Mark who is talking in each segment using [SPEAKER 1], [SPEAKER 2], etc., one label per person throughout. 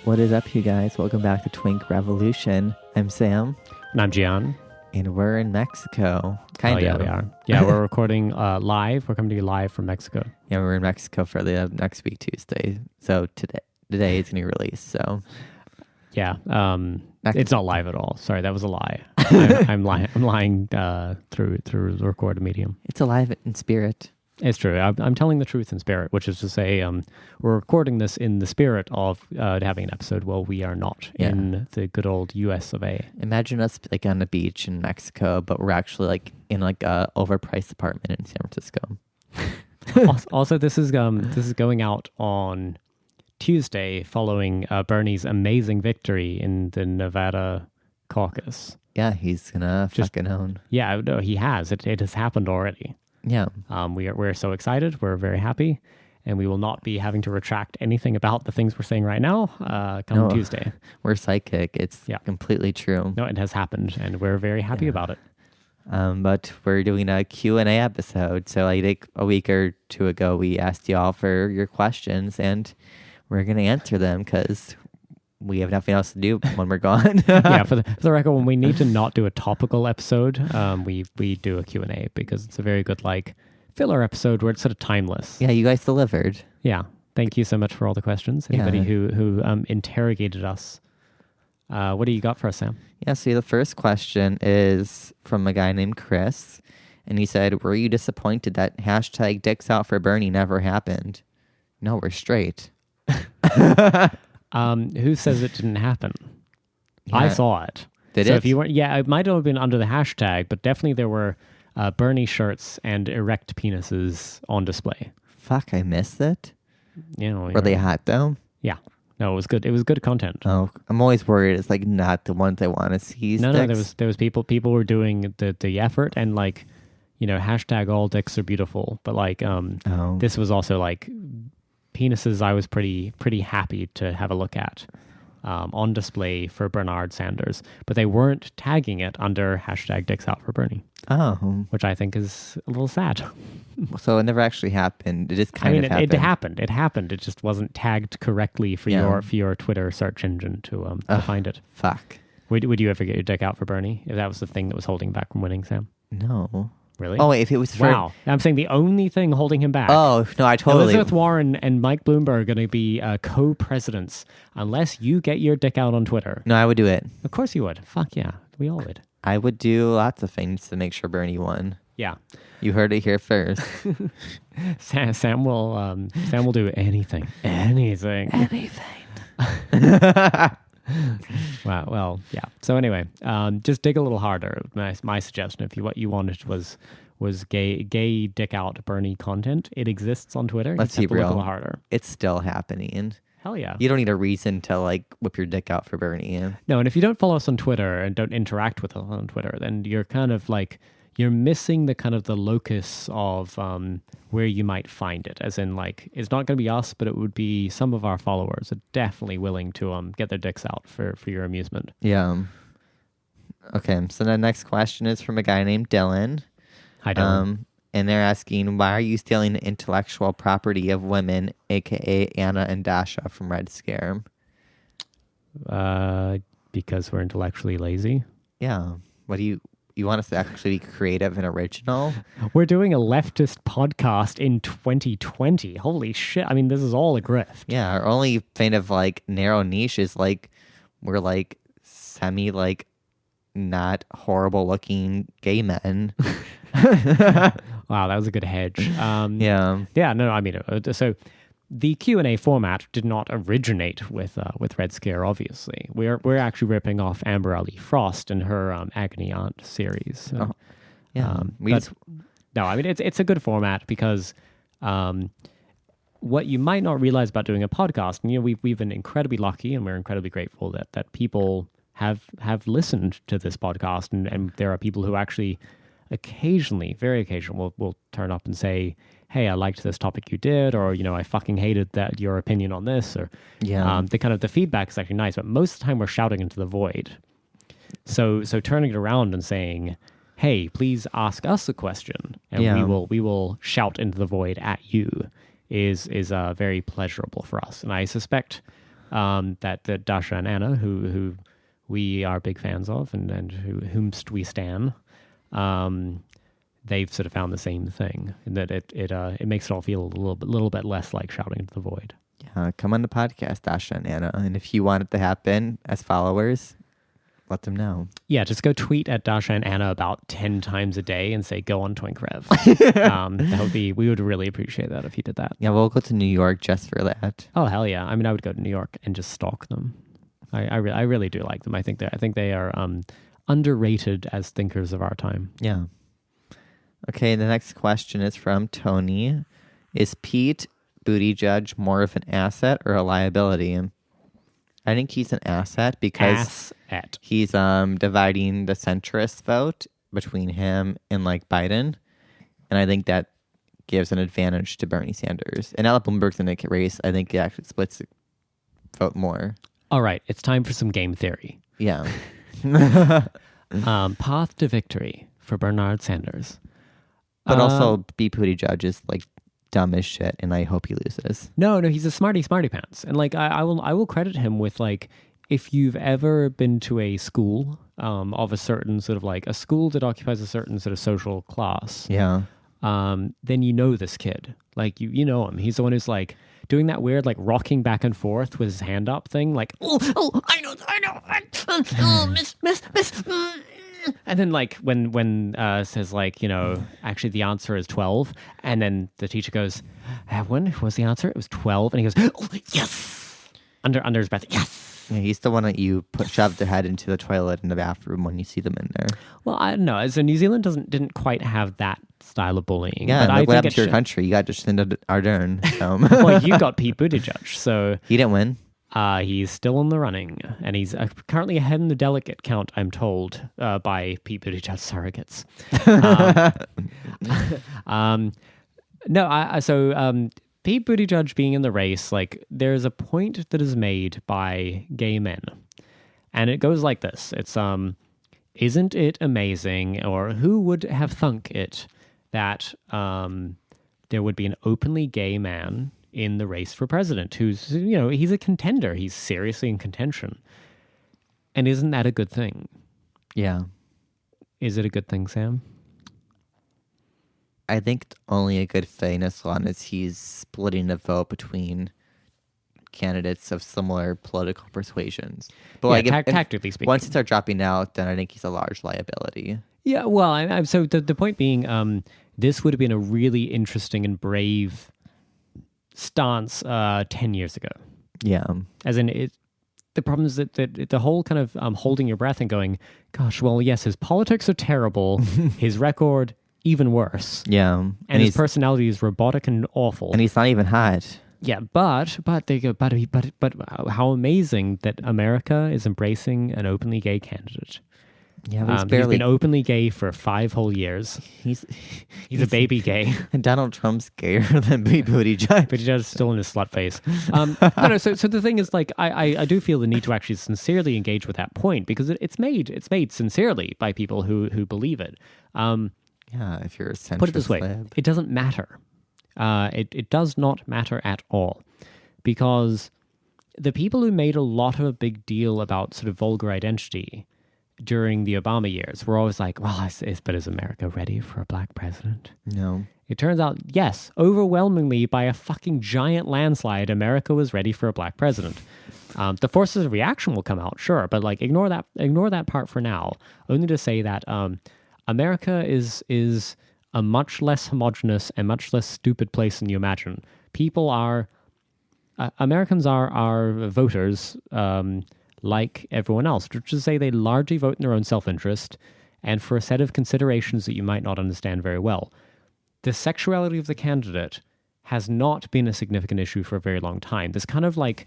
[SPEAKER 1] What is up, you guys? Welcome back to Twink Revolution. I'm Sam.
[SPEAKER 2] And I'm Gian.
[SPEAKER 1] And we're in Mexico. Kind of.
[SPEAKER 2] Yeah, we are. Yeah, we're recording live. We're coming to you live from Mexico.
[SPEAKER 1] Yeah, we're in Mexico for the next week, Tuesday. So today it's going to be released. So
[SPEAKER 2] yeah, it's not live at all. Sorry, that was a lie. I'm lying. I'm lying through the recorded medium.
[SPEAKER 1] It's alive in spirit.
[SPEAKER 2] It's true. I'm telling the truth in spirit, which is to say, we're recording this in the spirit of having an episode while we are not in the good old US of A.
[SPEAKER 1] Imagine us like on the beach in Mexico, but we're actually like in like a overpriced apartment in San Francisco.
[SPEAKER 2] Also, this is going out on Tuesday following Bernie's amazing victory in the Nevada caucus.
[SPEAKER 1] Yeah, he's gonna fucking own.
[SPEAKER 2] Yeah, no, he has. It has happened already.
[SPEAKER 1] Yeah.
[SPEAKER 2] We're so excited. We're very happy, and we will not be having to retract anything about the things we're saying right now come Tuesday.
[SPEAKER 1] We're psychic. It's completely true.
[SPEAKER 2] No, it has happened, and we're very happy about it.
[SPEAKER 1] But we're doing a Q&A episode. So like a week or two ago, we asked y'all for your questions, and we're going to answer them because we have nothing else to do when we're gone.
[SPEAKER 2] Yeah, for the record, when we need to not do a topical episode, we do a Q&A because it's a very good like filler episode where it's sort of timeless.
[SPEAKER 1] Yeah, you guys delivered.
[SPEAKER 2] Yeah, thank you so much for all the questions. Anybody who interrogated us. What do you got for us, Sam?
[SPEAKER 1] Yeah, so the first question is from a guy named Chris, and he said, "Were you disappointed that hashtag dicks out for Bernie never happened?" No, we're straight.
[SPEAKER 2] Who says it didn't happen?
[SPEAKER 1] Yeah.
[SPEAKER 2] I saw it.
[SPEAKER 1] Did
[SPEAKER 2] so
[SPEAKER 1] it?
[SPEAKER 2] If you weren't, it might have been under the hashtag, but definitely there were Bernie shirts and erect penises on display.
[SPEAKER 1] Fuck, I missed it.
[SPEAKER 2] Were
[SPEAKER 1] they hot though?
[SPEAKER 2] Yeah. No, it was good. It was good content.
[SPEAKER 1] Oh, I'm always worried it's like not the ones I want to see.
[SPEAKER 2] No, there was people were doing the effort and like, hashtag all dicks are beautiful, but like this was also like penises I was pretty happy to have a look at on display for Bernard Sanders, but they weren't tagging it under hashtag dicks out for Bernie.
[SPEAKER 1] Oh.
[SPEAKER 2] Which I think is a little sad.
[SPEAKER 1] So it never actually happened. It just kind of happened.
[SPEAKER 2] It happened. It happened. It just wasn't tagged correctly for your Twitter search engine to find it.
[SPEAKER 1] Fuck.
[SPEAKER 2] Would you ever get your dick out for Bernie if that was the thing that was holding back from winning, Sam?
[SPEAKER 1] No.
[SPEAKER 2] Really?
[SPEAKER 1] Oh, if it was for...
[SPEAKER 2] Wow. I'm saying the only thing holding him back.
[SPEAKER 1] Oh, no, I totally...
[SPEAKER 2] Elizabeth Warren and Mike Bloomberg are going to be co-presidents unless you get your dick out on Twitter.
[SPEAKER 1] No, I would do it.
[SPEAKER 2] Of course you would. Fuck yeah. We all would.
[SPEAKER 1] I would do lots of things to make sure Bernie won.
[SPEAKER 2] Yeah.
[SPEAKER 1] You heard it here first.
[SPEAKER 2] Sam will do anything. Anything. Wow. Well, yeah. So anyway, just dig a little harder. My suggestion, if what you wanted was gay dick out Bernie content, it exists on Twitter.
[SPEAKER 1] Let's be real.
[SPEAKER 2] Look a little harder.
[SPEAKER 1] It's still happening.
[SPEAKER 2] Hell yeah.
[SPEAKER 1] You don't need a reason to like whip your dick out for Bernie.
[SPEAKER 2] No, and if you don't follow us on Twitter and don't interact with us on Twitter, then you're kind of like you're missing the kind of the locus of where you might find it. As in, like, it's not going to be us, but it would be some of our followers are definitely willing to get their dicks out for your amusement.
[SPEAKER 1] Yeah. Okay, so the next question is from a guy named Dylan.
[SPEAKER 2] Hi, Dylan.
[SPEAKER 1] And they're asking, why are you stealing the intellectual property of women, a.k.a. Anna and Dasha from Red Scare?
[SPEAKER 2] Because we're intellectually lazy.
[SPEAKER 1] Yeah. What do you want us to actually be creative and original?
[SPEAKER 2] We're doing a leftist podcast in 2020. Holy shit. I mean, this is all a grift.
[SPEAKER 1] Yeah, our only kind of like narrow niche is like we're like semi like not horrible looking gay men.
[SPEAKER 2] Wow, that was a good hedge.
[SPEAKER 1] Yeah.
[SPEAKER 2] No, I mean, so the Q&A format did not originate with Red Scare, obviously. We're actually ripping off Amber Ali Frost and her Agony Aunt series. So, no, I mean, it's a good format because what you might not realize about doing a podcast, and we've been incredibly lucky and we're incredibly grateful that people have listened to this podcast, and there are people who actually occasionally, very occasionally, will turn up and say, hey, I liked this topic you did, or, I fucking hated that your opinion on this, or the feedback is actually nice, but most of the time we're shouting into the void. So turning it around and saying, hey, please ask us a question, and we will shout into the void at you is very pleasurable for us. And I suspect that Dasha and Anna, who we are big fans of and whomst we stan, they've sort of found the same thing, in that it makes it all feel a little bit less like shouting into the void.
[SPEAKER 1] Yeah, come on the podcast, Dasha and Anna, and if you want it to happen as followers, let them know.
[SPEAKER 2] Yeah, just go tweet at Dasha and Anna about 10 times a day and say, go on Twink Rev. We would really appreciate that if you did that.
[SPEAKER 1] Yeah, we'll go to New York just for that.
[SPEAKER 2] Oh, hell yeah. I mean, I would go to New York and just stalk them. I really do like them. I think they are underrated as thinkers of our time.
[SPEAKER 1] Yeah. Okay, the next question is from Tony. Is Pete Buttigieg more of an asset or a liability? I think he's an asset because he's dividing the centrist vote between him and like Biden, and I think that gives an advantage to Bernie Sanders. And now that Bloomberg's in the race, I think it actually splits the vote more.
[SPEAKER 2] All right, it's time for some game theory.
[SPEAKER 1] Yeah.
[SPEAKER 2] Path to victory for Bernard Sanders.
[SPEAKER 1] But also, Pete Buttigieg is like dumb as shit, and I hope he loses.
[SPEAKER 2] No, he's a smarty pants, and like I will credit him with, like, if you've ever been to a school of a certain sort of like a school that occupies a certain sort of social class,
[SPEAKER 1] yeah,
[SPEAKER 2] then you know this kid, like you know him. He's the one who's like doing that weird like rocking back and forth with his hand up thing, like I know, miss. And then, like, when says, like, you know, actually the answer is 12, and then the teacher goes, when was the answer? It was 12, and he goes, oh, yes! Under his breath, yes!
[SPEAKER 1] Yeah, he's the one that you shove their head into the toilet in the bathroom when you see them in there.
[SPEAKER 2] Well, I don't know. So New Zealand didn't quite have that style of bullying.
[SPEAKER 1] Yeah,
[SPEAKER 2] but
[SPEAKER 1] like what happened to your country? You got Jacinda Ardern.
[SPEAKER 2] Well, you got Pete Buttigieg, so...
[SPEAKER 1] He didn't win.
[SPEAKER 2] He's still in the running, and he's currently ahead in the delegate count, I'm told, by Pete Buttigieg surrogates. So Pete Buttigieg being in the race, like, there's a point that is made by gay men, and it goes like this. It's, isn't it amazing, or who would have thunk it, that there would be an openly gay man in the race for president, who's, you know, he's a contender. He's seriously in contention. And isn't that a good thing?
[SPEAKER 1] Yeah.
[SPEAKER 2] Is it a good thing, Sam?
[SPEAKER 1] I think it's only a good thing as long as he's splitting the vote between candidates of similar political persuasions. But
[SPEAKER 2] yeah, tactically speaking.
[SPEAKER 1] Once he starts dropping out, then I think he's a large liability.
[SPEAKER 2] Yeah, well, so the point being, this would have been a really interesting and brave stance 10 years ago.
[SPEAKER 1] Yeah.
[SPEAKER 2] As in, the problem is that the whole kind of holding your breath and going, gosh, well, yes, his politics are terrible, his record even worse.
[SPEAKER 1] Yeah.
[SPEAKER 2] And his personality is robotic and awful.
[SPEAKER 1] And he's not even hot.
[SPEAKER 2] Yeah, but they go, but how amazing that America is embracing an openly gay candidate.
[SPEAKER 1] Yeah,
[SPEAKER 2] he's been openly gay for 5 whole years. He's a baby gay.
[SPEAKER 1] And Donald Trump's gayer than Pete Buttigieg.
[SPEAKER 2] Buttigieg is still in his slut face. So the thing is, like, I do feel the need to actually sincerely engage with that point, because it's made sincerely by people who believe it.
[SPEAKER 1] Yeah, if you're a centrist.
[SPEAKER 2] Put it this way, it doesn't matter. It does not matter at all, because the people who made a lot of a big deal about sort of vulgar identity during the Obama years were always like, well, but is America ready for a black president?
[SPEAKER 1] No.
[SPEAKER 2] It turns out, yes, overwhelmingly by a fucking giant landslide, America was ready for a black president. The forces of reaction will come out, sure, but like ignore that part for now. Only to say that America is a much less homogenous and much less stupid place than you imagine. Americans are voters, like everyone else, which is to say they largely vote in their own self-interest and for a set of considerations that you might not understand very well. The sexuality of the candidate has not been a significant issue for a very long time. This kind of like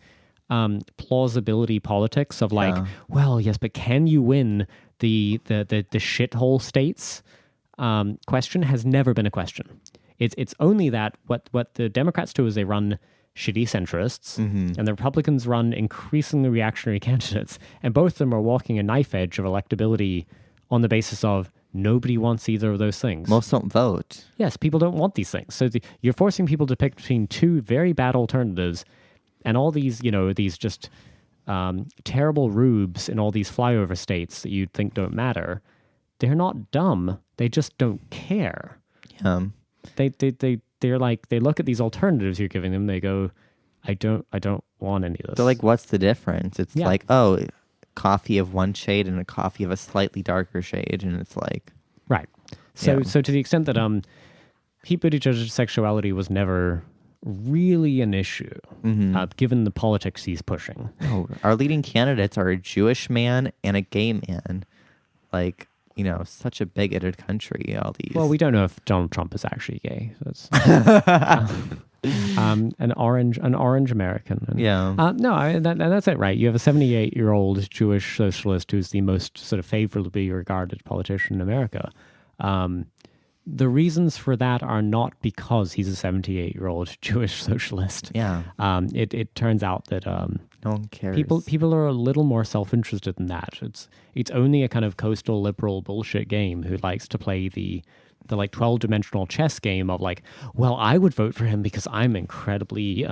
[SPEAKER 2] plausibility politics of like, well, yes, but can you win the shithole states? Question has never been a question. It's only that what the Democrats do is they run shitty centrists, and the Republicans run increasingly reactionary candidates, and both of them are walking a knife edge of electability on the basis of nobody wants either of those things.
[SPEAKER 1] Most don't vote.
[SPEAKER 2] Yes, people don't want these things. So you're forcing people to pick between two very bad alternatives, And all these, these just terrible rubes in all these flyover states that you'd think don't matter, they're not dumb. They just don't care. They're like, they look at these alternatives you're giving them. They go, I don't want any of this.
[SPEAKER 1] They're like, what's the difference? It's like, oh, coffee of one shade and a coffee of a slightly darker shade. And it's like,
[SPEAKER 2] right. So to the extent that Pete Buttigieg's sexuality was never really an issue, given the politics he's pushing.
[SPEAKER 1] Oh, our leading candidates are a Jewish man and a gay man. Like, such a bigoted country, all these.
[SPEAKER 2] Well, we don't know if Donald Trump is actually gay. That's an orange American. And, that's it, right? You have a 78-year-old Jewish socialist who's the most sort of favorably regarded politician in America. The reasons for that are not because he's a 78-year-old Jewish socialist.
[SPEAKER 1] Yeah.
[SPEAKER 2] It turns out that
[SPEAKER 1] no one cares.
[SPEAKER 2] People are a little more self-interested than that. It's only a kind of coastal liberal bullshit game who likes to play the like 12-dimensional chess game of like, well, I would vote for him because I'm incredibly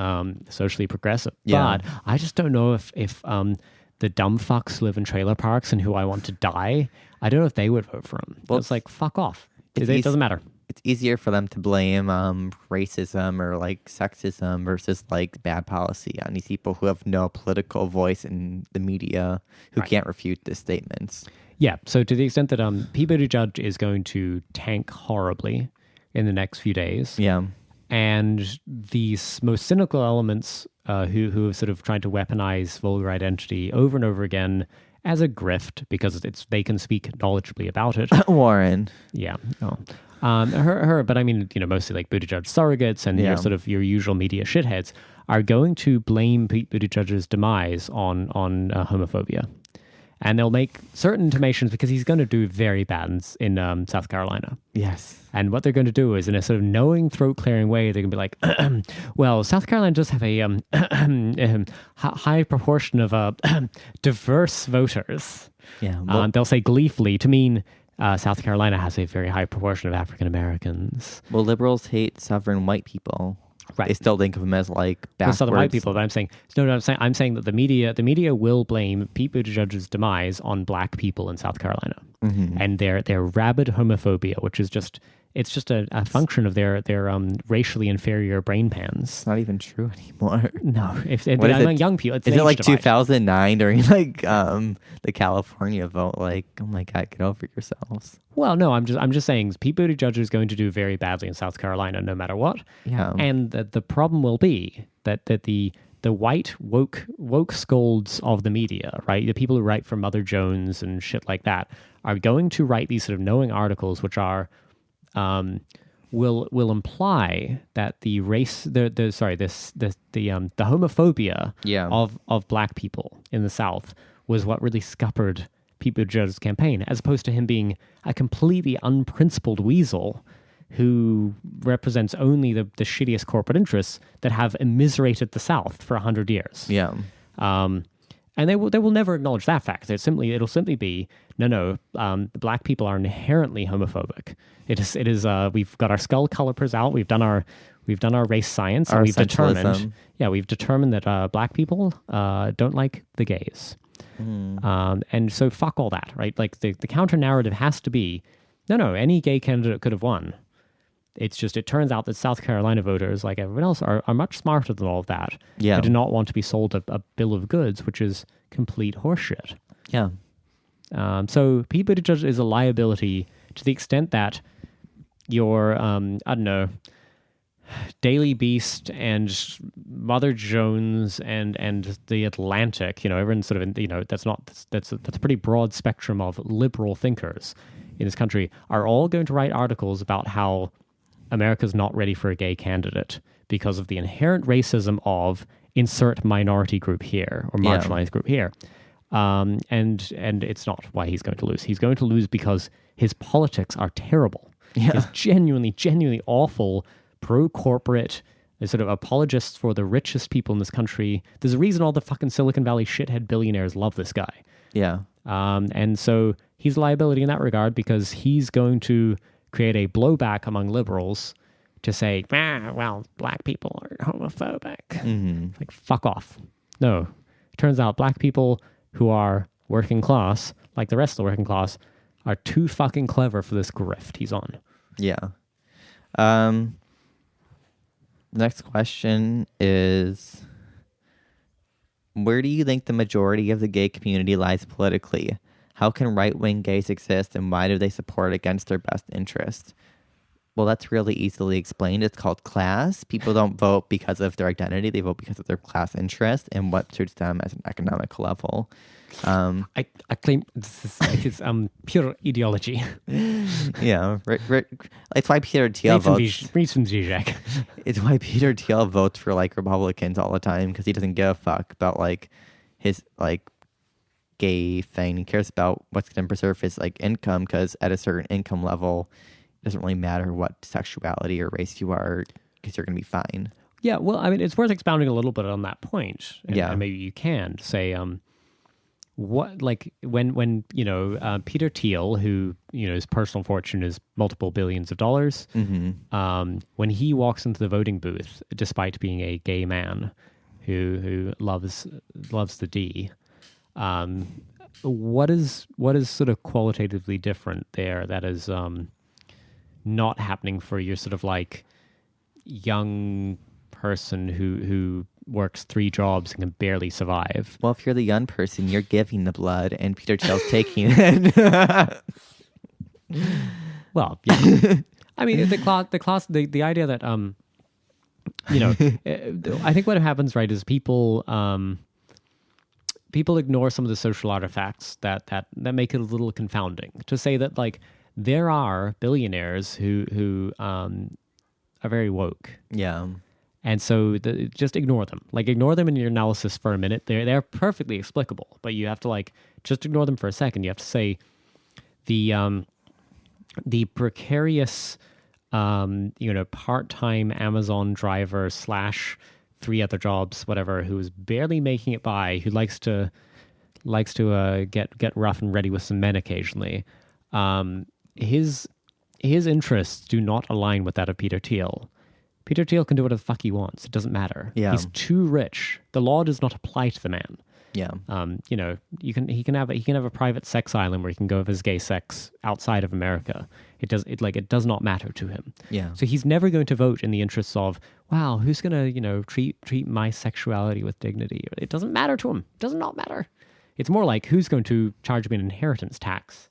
[SPEAKER 2] socially progressive.
[SPEAKER 1] Yeah.
[SPEAKER 2] But I just don't know if the dumb fucks who live in trailer parks and who I want to die, I don't know if they would vote for him. Well, it's like, fuck off. It doesn't matter.
[SPEAKER 1] It's easier for them to blame racism or like sexism versus like bad policy on these people who have no political voice in the media who can't refute the statements.
[SPEAKER 2] Yeah. So to the extent that Pete Buttigieg is going to tank horribly in the next few days. Yeah. And these most cynical elements who have sort of tried to weaponize vulgar identity over and over again as a grift because they can speak knowledgeably about it.
[SPEAKER 1] Warren.
[SPEAKER 2] Yeah. Oh. Her, but I mean, mostly like Buttigieg surrogates and your usual media shitheads are going to blame Pete Buttigieg's demise on homophobia. And they'll make certain intimations because he's going to do very bad in South Carolina.
[SPEAKER 1] Yes.
[SPEAKER 2] And what they're going to do is, in a sort of knowing, throat-clearing way, they're going to be like, well, South Carolina does have a high proportion of diverse voters. Yeah. Well, they'll say gleefully to mean South Carolina has a very high proportion of African Americans.
[SPEAKER 1] Well, liberals hate sovereign white people. Right. They still think of them as like backwards.
[SPEAKER 2] Southern white people, but I'm saying I'm saying that the media will blame Pete Buttigieg's demise on black people in South Carolina, and their rabid homophobia, which is just a function of their racially inferior brain pans.
[SPEAKER 1] It's not even true anymore.
[SPEAKER 2] No, among young people,
[SPEAKER 1] is it like 2009 during like the California vote? Like, oh my God, get over yourselves.
[SPEAKER 2] Well, no, I'm just saying Pete Buttigieg is going to do very badly in South Carolina, no matter what. Yeah, and the problem will be that the white woke scolds of the media, right? The people who write for Mother Jones and shit like that are going to write these sort of knowing articles, which are will imply that the homophobia of black people in the South was what really scuppered Pete Buttigieg's campaign, as opposed to him being a completely unprincipled weasel who represents only the shittiest corporate interests that have immiserated the South for 100 years. Yeah. And they will never acknowledge that fact. It'll simply be no. The black people are inherently homophobic. It is. We've got our skull calipers out. We've done our race science, and we've determined that black people don't like the gays. And so fuck all that, right? Like the counter narrative has to be no. Any gay candidate could have won. It's just, it turns out that South Carolina voters, like everyone else, are much smarter than all of that. Yeah. They do not want to be sold a bill of goods, which is complete horseshit. Yeah. So Pete Buttigieg is a liability to the extent that your, Daily Beast and Mother Jones and the Atlantic, everyone's sort of, that's a pretty broad spectrum of liberal thinkers in this country, are all going to write articles about how America's not ready for a gay candidate because of the inherent racism of insert minority group here or marginalized group here. And it's not why he's going to lose. He's going to lose because his politics are terrible. Yeah. He's genuinely awful, pro-corporate, sort of apologists for the richest people in this country. There's a reason all the fucking Silicon Valley shithead billionaires love this guy. Yeah. And so he's a liability in that regard because he's going to create a blowback among liberals to say, well, black people are homophobic.
[SPEAKER 1] Mm-hmm.
[SPEAKER 2] Like, fuck off. No. Turns out black people who are working class, like the rest of the working class, are too fucking clever for this grift he's on.
[SPEAKER 1] Yeah. Next question is, where do you think the majority of the gay community lies politically? How can right-wing gays exist, and why do they support against their best interest? Well, that's really easily explained. It's called class. People don't vote because of their identity. They vote because of their class interest and what suits them as an economic level.
[SPEAKER 2] I claim this is pure ideology.
[SPEAKER 1] Yeah. It's why Peter Thiel votes.
[SPEAKER 2] Read some Zizek.
[SPEAKER 1] It's why Peter Thiel votes for like Republicans all the time, because he doesn't give a fuck about like his like gay thing. He cares about what's going to preserve his like income, because at a certain income level, it doesn't really matter what sexuality or race you are, because you're going to be fine.
[SPEAKER 2] Yeah, well, I mean, it's worth expounding a little bit on that point. And maybe you can say, what, like, when Peter Thiel, who, his personal fortune is multiple billions of dollars, when he walks into the voting booth, despite being a gay man who loves the D, what is sort of qualitatively different there that is not happening for your sort of like young person who works 3 jobs and can barely survive?
[SPEAKER 1] Well, if you're the young person, you're giving the blood, and Peter Thiel's taking it.
[SPEAKER 2] Well, yeah. I mean, the idea that I think what happens, right, is people ignore some of the social artifacts that make it a little confounding. To say that like there are billionaires who are very woke.
[SPEAKER 1] Yeah.
[SPEAKER 2] And so just ignore them. Like, ignore them in your analysis for a minute. They're perfectly explicable, but you have to like just ignore them for a second. You have to say the precarious part-time Amazon driver / 3 other jobs, whatever, who's barely making it by, who likes to get rough and ready with some men occasionally. His interests do not align with that of Peter Thiel. Peter Thiel can do whatever the fuck he wants. It doesn't matter.
[SPEAKER 1] Yeah.
[SPEAKER 2] He's too rich. The law does not apply to the man.
[SPEAKER 1] Yeah.
[SPEAKER 2] He can have a private sex island where he can go with his gay sex outside of America. It does not matter to him.
[SPEAKER 1] Yeah.
[SPEAKER 2] So he's never going to vote in the interests of, wow, who's going to, treat my sexuality with dignity? It doesn't matter to him. It does not matter. It's more like who's going to charge me an inheritance tax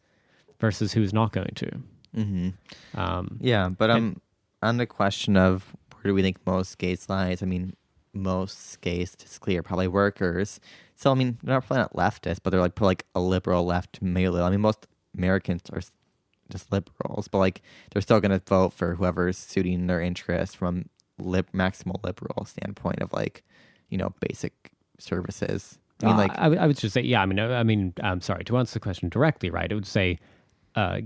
[SPEAKER 2] versus who's not going to.
[SPEAKER 1] Mm-hmm. But on the question of where do we think most gays lies, I mean, most gays statistically are probably workers. So, I mean, they're probably not leftist, but they're like a liberal left milieu. I mean, most Americans are just liberals, but like they're still going to vote for whoever's suiting their interests from maximal liberal standpoint of like, basic services. I mean,
[SPEAKER 2] I would just say, yeah. I'm sorry, to answer the question directly, right? It would say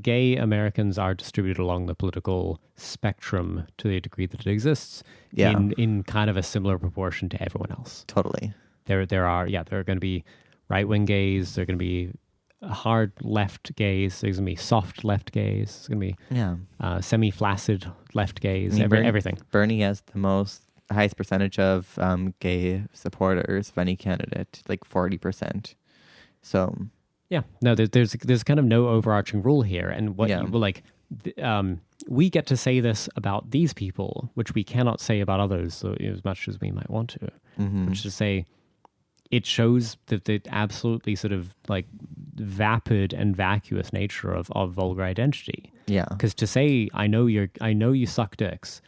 [SPEAKER 2] gay Americans are distributed along the political spectrum to the degree that it exists.
[SPEAKER 1] Yeah.
[SPEAKER 2] In kind of a similar proportion to everyone else.
[SPEAKER 1] Totally.
[SPEAKER 2] There are going to be right-wing gays. There are going to be hard left gays. There's going to be soft left gays. There's going to be semi-flaccid left gays. Everything.
[SPEAKER 1] Bernie has the highest percentage of gay supporters of any candidate, like 40%. So
[SPEAKER 2] yeah, no, there's kind of no overarching rule here, and we get to say this about these people, which we cannot say about others, so, as much as we might want to.
[SPEAKER 1] Mm-hmm.
[SPEAKER 2] Which is to say, it shows the absolutely sort of like vapid and vacuous nature of vulgar identity.
[SPEAKER 1] Yeah,
[SPEAKER 2] because to say I know you suck dicks,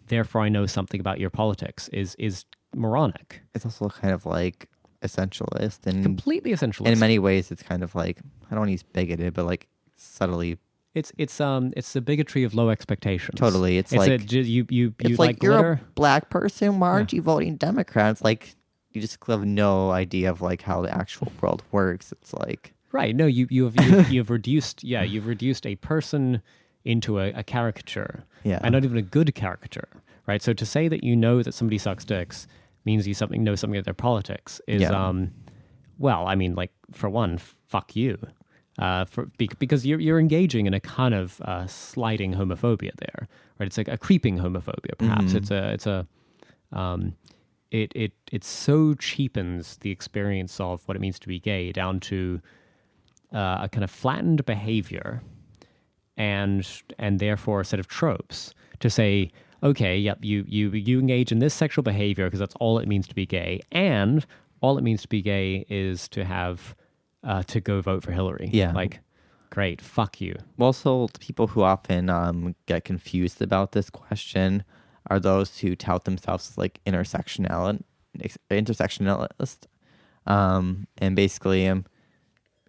[SPEAKER 2] therefore I know something about your politics is moronic.
[SPEAKER 1] It's also kind of like essentialist and
[SPEAKER 2] completely essentialist.
[SPEAKER 1] In many ways, it's kind of like, I don't want to use bigoted, but like subtly.
[SPEAKER 2] It's the bigotry of low expectations.
[SPEAKER 1] Totally, it's like
[SPEAKER 2] it's
[SPEAKER 1] like you're a black person. Why aren't you voting Democrats? Like, you just have no idea of like how the actual world works. It's like,
[SPEAKER 2] right. No, you've reduced a person into a caricature.
[SPEAKER 1] Yeah,
[SPEAKER 2] and not even a good caricature. Right. So to say that that somebody sucks dicks means you know something about their politics is well, I mean, like, for one, fuck you. Because you're engaging in a kind of sliding homophobia there, right? It's like a creeping homophobia, perhaps. It so cheapens the experience of what it means to be gay down to a kind of flattened behavior, and therefore a set of tropes to say, okay, yep, you engage in this sexual behavior because that's all it means to be gay, and all it means to be gay is to have to go vote for Hillary.
[SPEAKER 1] Yeah.
[SPEAKER 2] Like, great, fuck you.
[SPEAKER 1] Also, people who often get confused about this question are those who tout themselves as like intersectionalist, and basically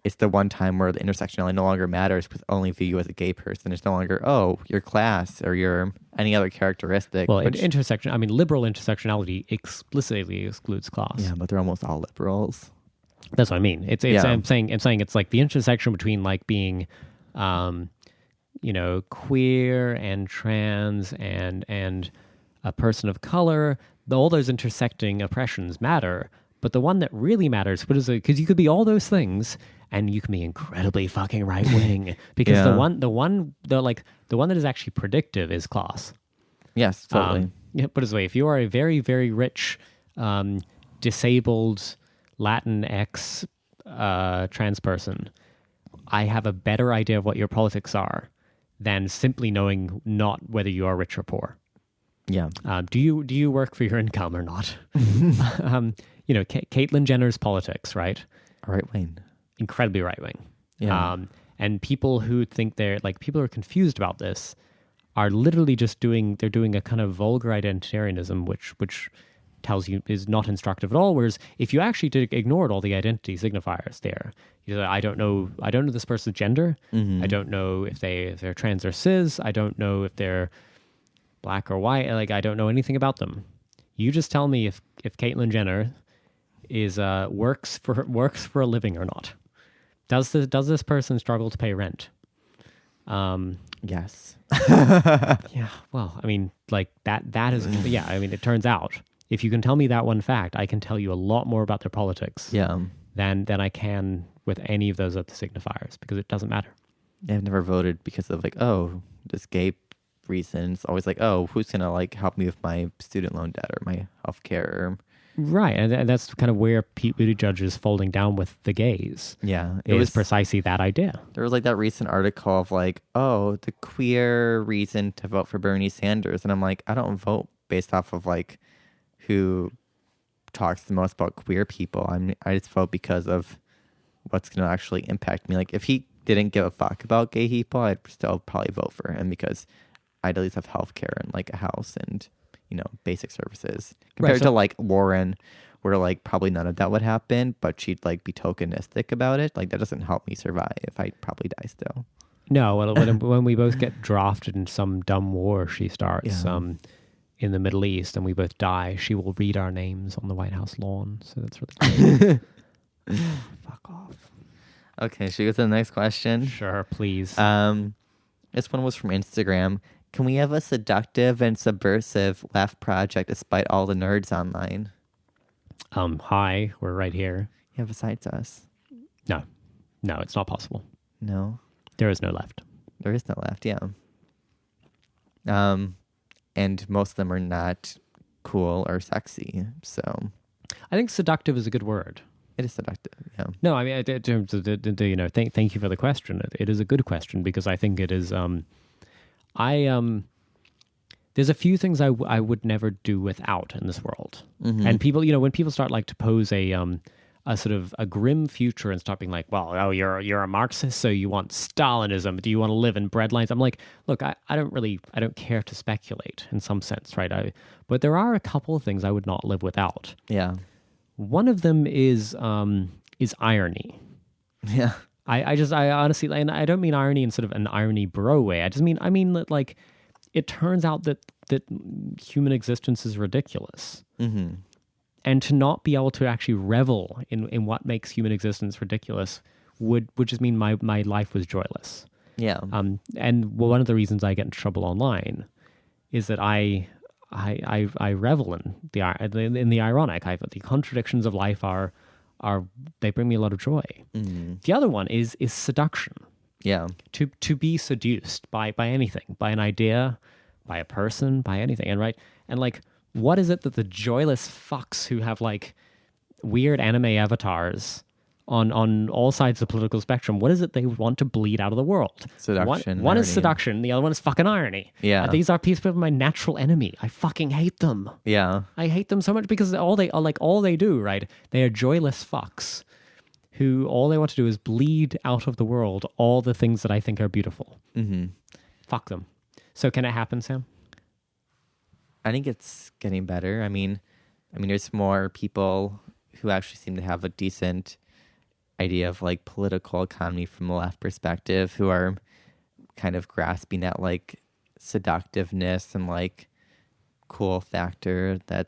[SPEAKER 1] it's the one time where the intersectionality no longer matters because only view you as a gay person. It's no longer, oh, your class or your any other characteristic.
[SPEAKER 2] Well, liberal intersectionality explicitly excludes class.
[SPEAKER 1] Yeah, but they're almost all liberals.
[SPEAKER 2] That's what I mean. I'm saying it's like the intersection between like being, queer and trans and a person of color. All those intersecting oppressions matter, but the one that really matters, what is it? Because you could be all those things, and you can be incredibly fucking right wing. Because the one that is actually predictive is class.
[SPEAKER 1] Yes, totally.
[SPEAKER 2] Put it this way: if you are a very, very rich, disabled Latinx trans person, I have a better idea of what your politics are than simply knowing not whether you are rich or poor.
[SPEAKER 1] Yeah.
[SPEAKER 2] Do you work for your income or not? Caitlyn Jenner's politics, right?
[SPEAKER 1] Right wing.
[SPEAKER 2] Incredibly right wing.
[SPEAKER 1] Yeah.
[SPEAKER 2] And people who think people who are confused about this are literally just doing a kind of vulgar identitarianism, which tells you is not instructive at all. Whereas if you actually ignored all the identity signifiers there, you say, I don't know this person's gender.
[SPEAKER 1] Mm-hmm.
[SPEAKER 2] I don't know if they're trans or cis. I don't know if they're black or white. Like, I don't know anything about them. You just tell me if Caitlyn Jenner is works for a living or not. Does this person struggle to pay rent?
[SPEAKER 1] Yes.
[SPEAKER 2] Yeah. Well, I mean, like that is yeah. I mean, it turns out if you can tell me that one fact, I can tell you a lot more about their politics.
[SPEAKER 1] Yeah.
[SPEAKER 2] Than I can with any of those other signifiers, because it doesn't matter.
[SPEAKER 1] I've never voted because of like, oh, this gay reason. It's always like, oh, who's gonna like help me with my student loan debt or my health care?
[SPEAKER 2] Right, and that's kind of where Pete Buttigieg is folding down with the gays.
[SPEAKER 1] Yeah,
[SPEAKER 2] it was precisely that idea.
[SPEAKER 1] There was like that recent article of like, oh, the queer reason to vote for Bernie Sanders, and I'm like, I don't vote based off of like who talks the most about queer people. I just vote because of what's going to actually impact me. Like if he didn't give a fuck about gay people, I'd still probably vote for him because I'd at least have health care and like a house and basic services compared to like Lauren, where like probably none of that would happen, but she'd like be tokenistic about it. Like that doesn't help me survive. I'd probably die still.
[SPEAKER 2] No, well, when we both get drafted in some dumb war she starts in the Middle East and we both die, she will read our names on the White House lawn. So that's really cool. Fuck off.
[SPEAKER 1] Okay, should we go to the next question?
[SPEAKER 2] Sure, please.
[SPEAKER 1] This one was from Instagram. Can we have a seductive and subversive left project despite all the nerds online?
[SPEAKER 2] Hi, we're right here.
[SPEAKER 1] Yeah, besides us.
[SPEAKER 2] No, it's not possible.
[SPEAKER 1] No?
[SPEAKER 2] There is no left.
[SPEAKER 1] There is no left, yeah. And most of them are not cool or sexy, so...
[SPEAKER 2] I think seductive is a good word.
[SPEAKER 1] It is seductive, yeah.
[SPEAKER 2] No, I mean, in terms of thank you for the question. It is a good question because I think it is... there's a few things I would never do without in this world. Mm-hmm. And people, when people start like to pose a sort of a grim future and start being like, well, oh, you're a Marxist, so you want Stalinism. Do you want to live in breadlines? I'm like, look, I don't care to speculate in some sense, right? But there are a couple of things I would not live without.
[SPEAKER 1] Yeah. One
[SPEAKER 2] of them is irony.
[SPEAKER 1] Yeah.
[SPEAKER 2] I honestly, and I don't mean irony in sort of an irony bro way. I mean that like, it turns out that human existence is ridiculous. Mm-hmm. And to not be able to actually revel in what makes human existence ridiculous would just mean my life was joyless.
[SPEAKER 1] Yeah.
[SPEAKER 2] And one of the reasons I get into trouble online is that I revel in the ironic. The contradictions of life are they bring me a lot of joy. The other one is seduction.
[SPEAKER 1] Yeah.
[SPEAKER 2] To be seduced by anything, by an idea, by a person, by anything. And like, what is it that the joyless fucks who have like weird anime avatars on all sides of the political spectrum, what is it they want to bleed out of the world?
[SPEAKER 1] Seduction.
[SPEAKER 2] One is seduction, the other one is fucking irony.
[SPEAKER 1] Yeah.
[SPEAKER 2] These are people of my natural enemy. I fucking hate them.
[SPEAKER 1] Yeah.
[SPEAKER 2] I hate them so much because all they do, right? They are joyless fucks who all they want to do is bleed out of the world all the things that I think are beautiful.
[SPEAKER 1] Mm-hmm.
[SPEAKER 2] Fuck them. So can it happen, Sam?
[SPEAKER 1] I think it's getting better. I mean, there's more people who actually seem to have a decent idea of like political economy from the left perspective, who are kind of grasping at like seductiveness and like cool factor that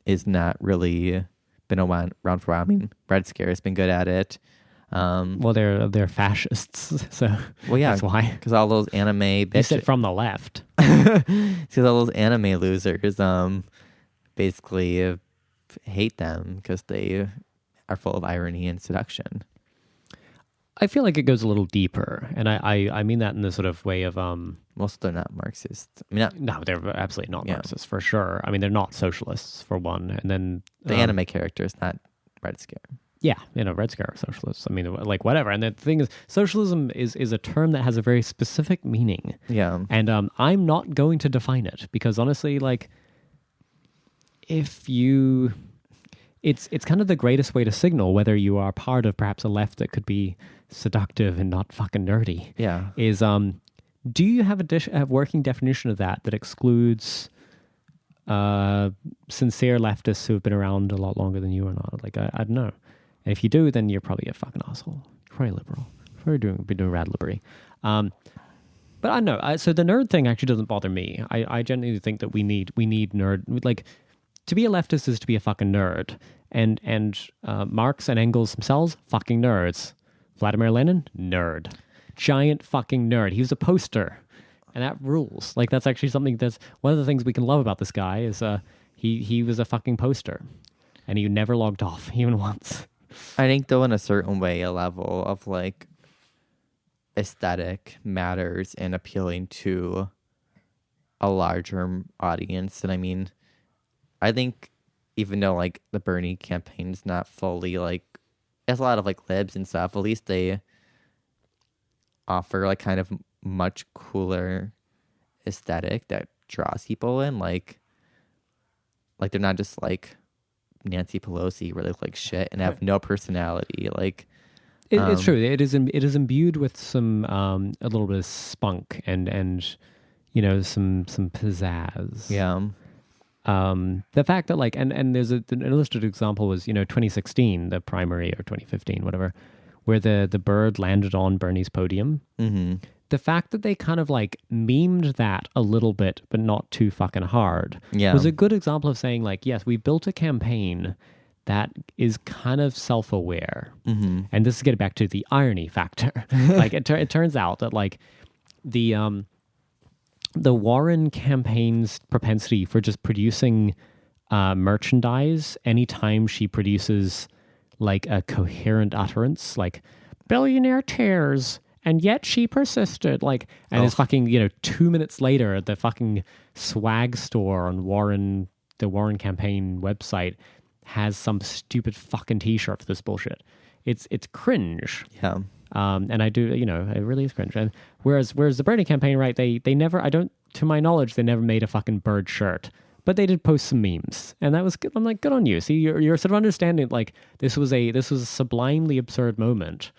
[SPEAKER 1] is not really been around for a while. I mean, Red Scare has been good at it.
[SPEAKER 2] Well, they're fascists, so
[SPEAKER 1] well, yeah,
[SPEAKER 2] that's why.
[SPEAKER 1] Because all those anime
[SPEAKER 2] You said from the left.
[SPEAKER 1] Because all those anime losers, basically hate them because they are full of irony and seduction.
[SPEAKER 2] I feel like it goes a little deeper, and I mean that in the sort of way of
[SPEAKER 1] Most of them are not Marxist. I mean,
[SPEAKER 2] no, they're absolutely not Marxists for sure. I mean, they're not socialists for one, and then
[SPEAKER 1] the anime character is not Red Scare.
[SPEAKER 2] Yeah, Red Scare are socialists. I mean, like whatever. And the thing is, socialism is a term that has a very specific meaning.
[SPEAKER 1] Yeah,
[SPEAKER 2] and I'm not going to define it because honestly, like, if you, it's kind of the greatest way to signal whether you are part of perhaps a left that could be seductive and not fucking nerdy.
[SPEAKER 1] Yeah,
[SPEAKER 2] is do you have a working definition of that excludes sincere leftists who have been around a lot longer than you or not? Like, I don't know. And if you do, then you're probably a fucking asshole. You're probably liberal. You're probably doing rad liberty. But I don't know. So the nerd thing actually doesn't bother me. I genuinely think that we need nerd. Like, to be a leftist is to be a fucking nerd. And Marx and Engels themselves, fucking nerds. Vladimir Lenin, nerd. Giant fucking nerd. He was a poster. And that rules. Like, that's actually something that's one of the things we can love about this guy is he was a fucking poster. And he never logged off, even once.
[SPEAKER 1] I think, though, in a certain way, a level of like aesthetic matters in appealing to a larger audience. And I mean, I think even though like the Bernie campaign's not fully like, there's a lot of like libs and stuff, at least they offer like kind of much cooler aesthetic that draws people in. Like they're not just like Nancy Pelosi where they look like shit and have no personality. Like
[SPEAKER 2] it's true. It is imbued with some a little bit of spunk and you know some pizzazz.
[SPEAKER 1] Yeah.
[SPEAKER 2] The fact that like and there's an illustrative example was 2016 the primary or 2015 whatever where the bird landed on Bernie's podium. Mm-hmm. The fact that they kind of like memed that a little bit, but not too fucking hard, was a good example of saying like, yes, we built a campaign that is kind of self-aware. Mm-hmm. And this is getting back to the irony factor. Like it turns out that like the Warren campaign's propensity for just producing merchandise anytime she produces like a coherent utterance, like billionaire tears. And yet she persisted, like, and it's fucking, 2 minutes later, the fucking swag store on the Warren campaign website has some stupid fucking t-shirt for this bullshit. It's cringe.
[SPEAKER 1] Yeah.
[SPEAKER 2] And I do, it really is cringe. And whereas the Bernie campaign, right, they never, to my knowledge, they never made a fucking bird shirt. But they did post some memes, and that was good. I'm like, good on you. See, you're sort of understanding, like, this was a sublimely absurd moment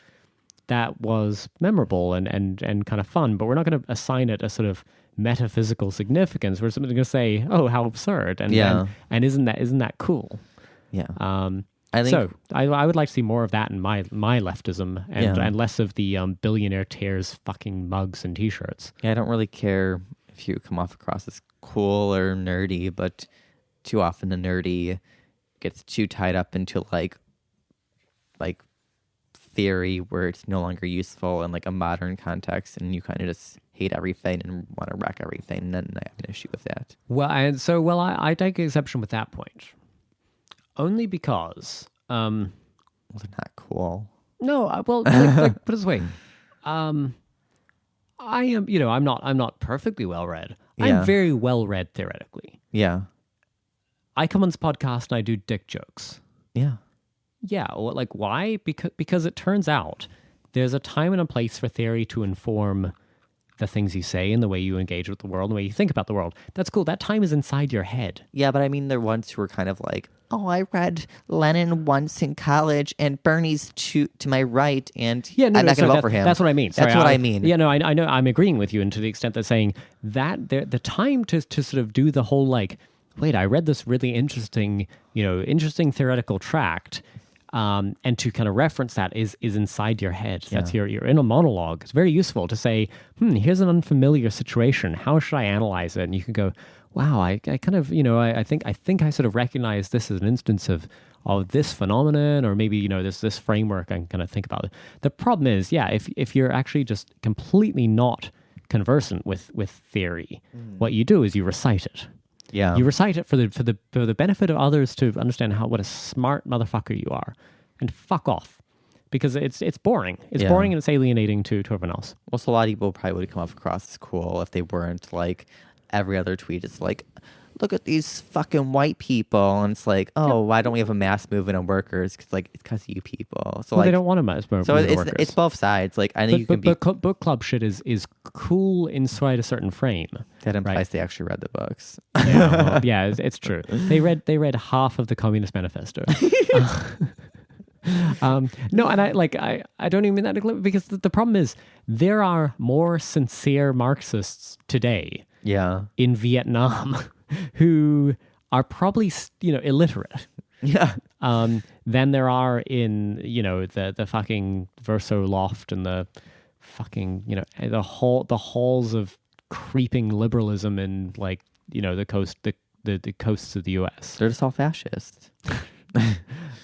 [SPEAKER 2] that was memorable and kind of fun, but we're not going to assign it a sort of metaphysical significance. We're simply going to say, "Oh, how absurd!" And isn't that cool?
[SPEAKER 1] Yeah.
[SPEAKER 2] I think so. I would like to see more of that in my leftism and less of the billionaire tears fucking mugs and t-shirts.
[SPEAKER 1] Yeah, I don't really care if you come off across as cool or nerdy, but too often the nerdy gets too tied up into like theory where it's no longer useful in like a modern context, and you kind of just hate everything and want to wreck everything, and then I have an issue with that.
[SPEAKER 2] Well, I take exception with that point, only because
[SPEAKER 1] Well, they're not cool.
[SPEAKER 2] No, well, put it this way. I am, I'm not perfectly well read.
[SPEAKER 1] Yeah.
[SPEAKER 2] I'm very well read theoretically.
[SPEAKER 1] Yeah.
[SPEAKER 2] I come on this podcast and I do dick jokes.
[SPEAKER 1] Yeah.
[SPEAKER 2] Yeah, well, like why? Because it turns out there's a time and a place for theory to inform the things you say and the way you engage with the world and the way you think about the world. That's cool. That time is inside your head.
[SPEAKER 1] Yeah, but I mean, they're ones who are kind of like, oh, I read Lenin once in college, and Bernie's to my right, and I'm not going to vote for him.
[SPEAKER 2] That's what I mean. Sorry,
[SPEAKER 1] that's what I mean.
[SPEAKER 2] Yeah, no, I know. I'm agreeing with you, and to the extent that saying that the time to sort of do the whole like, wait, I read this really interesting theoretical tract. And to kind of reference that is inside your head. That's your inner monologue. It's very useful to say, here's an unfamiliar situation. How should I analyze it? And you can go, wow, I kind of, I think I sort of recognize this as an instance of this phenomenon, or maybe, this framework I can kind of think about it. The problem is, if you're actually just completely not conversant with theory, what you do is you recite it.
[SPEAKER 1] Yeah.
[SPEAKER 2] You recite it for the benefit of others to understand what a smart motherfucker you are, and fuck off, because it's boring. It's boring and it's alienating to everyone else.
[SPEAKER 1] Also, a lot of people probably would come across as cool if they weren't like every other tweet. It's like, look at these fucking white people, and it's like, oh, why don't we have a mass movement of workers? Because it's because of you people. So
[SPEAKER 2] they don't want a mass movement.
[SPEAKER 1] So
[SPEAKER 2] of workers.
[SPEAKER 1] It's both sides. Like I know
[SPEAKER 2] but book club shit is cool inside a certain frame.
[SPEAKER 1] That implies they actually read the books.
[SPEAKER 2] Yeah, it's true. They read half of the Communist Manifesto. No, and I don't even mean that, because the problem is there are more sincere Marxists today.
[SPEAKER 1] Yeah.
[SPEAKER 2] In Vietnam, who are probably illiterate.
[SPEAKER 1] Yeah.
[SPEAKER 2] Than there are in the fucking Verso loft and the fucking the halls of creeping liberalism in the coasts of the U.S.
[SPEAKER 1] They're just all fascist.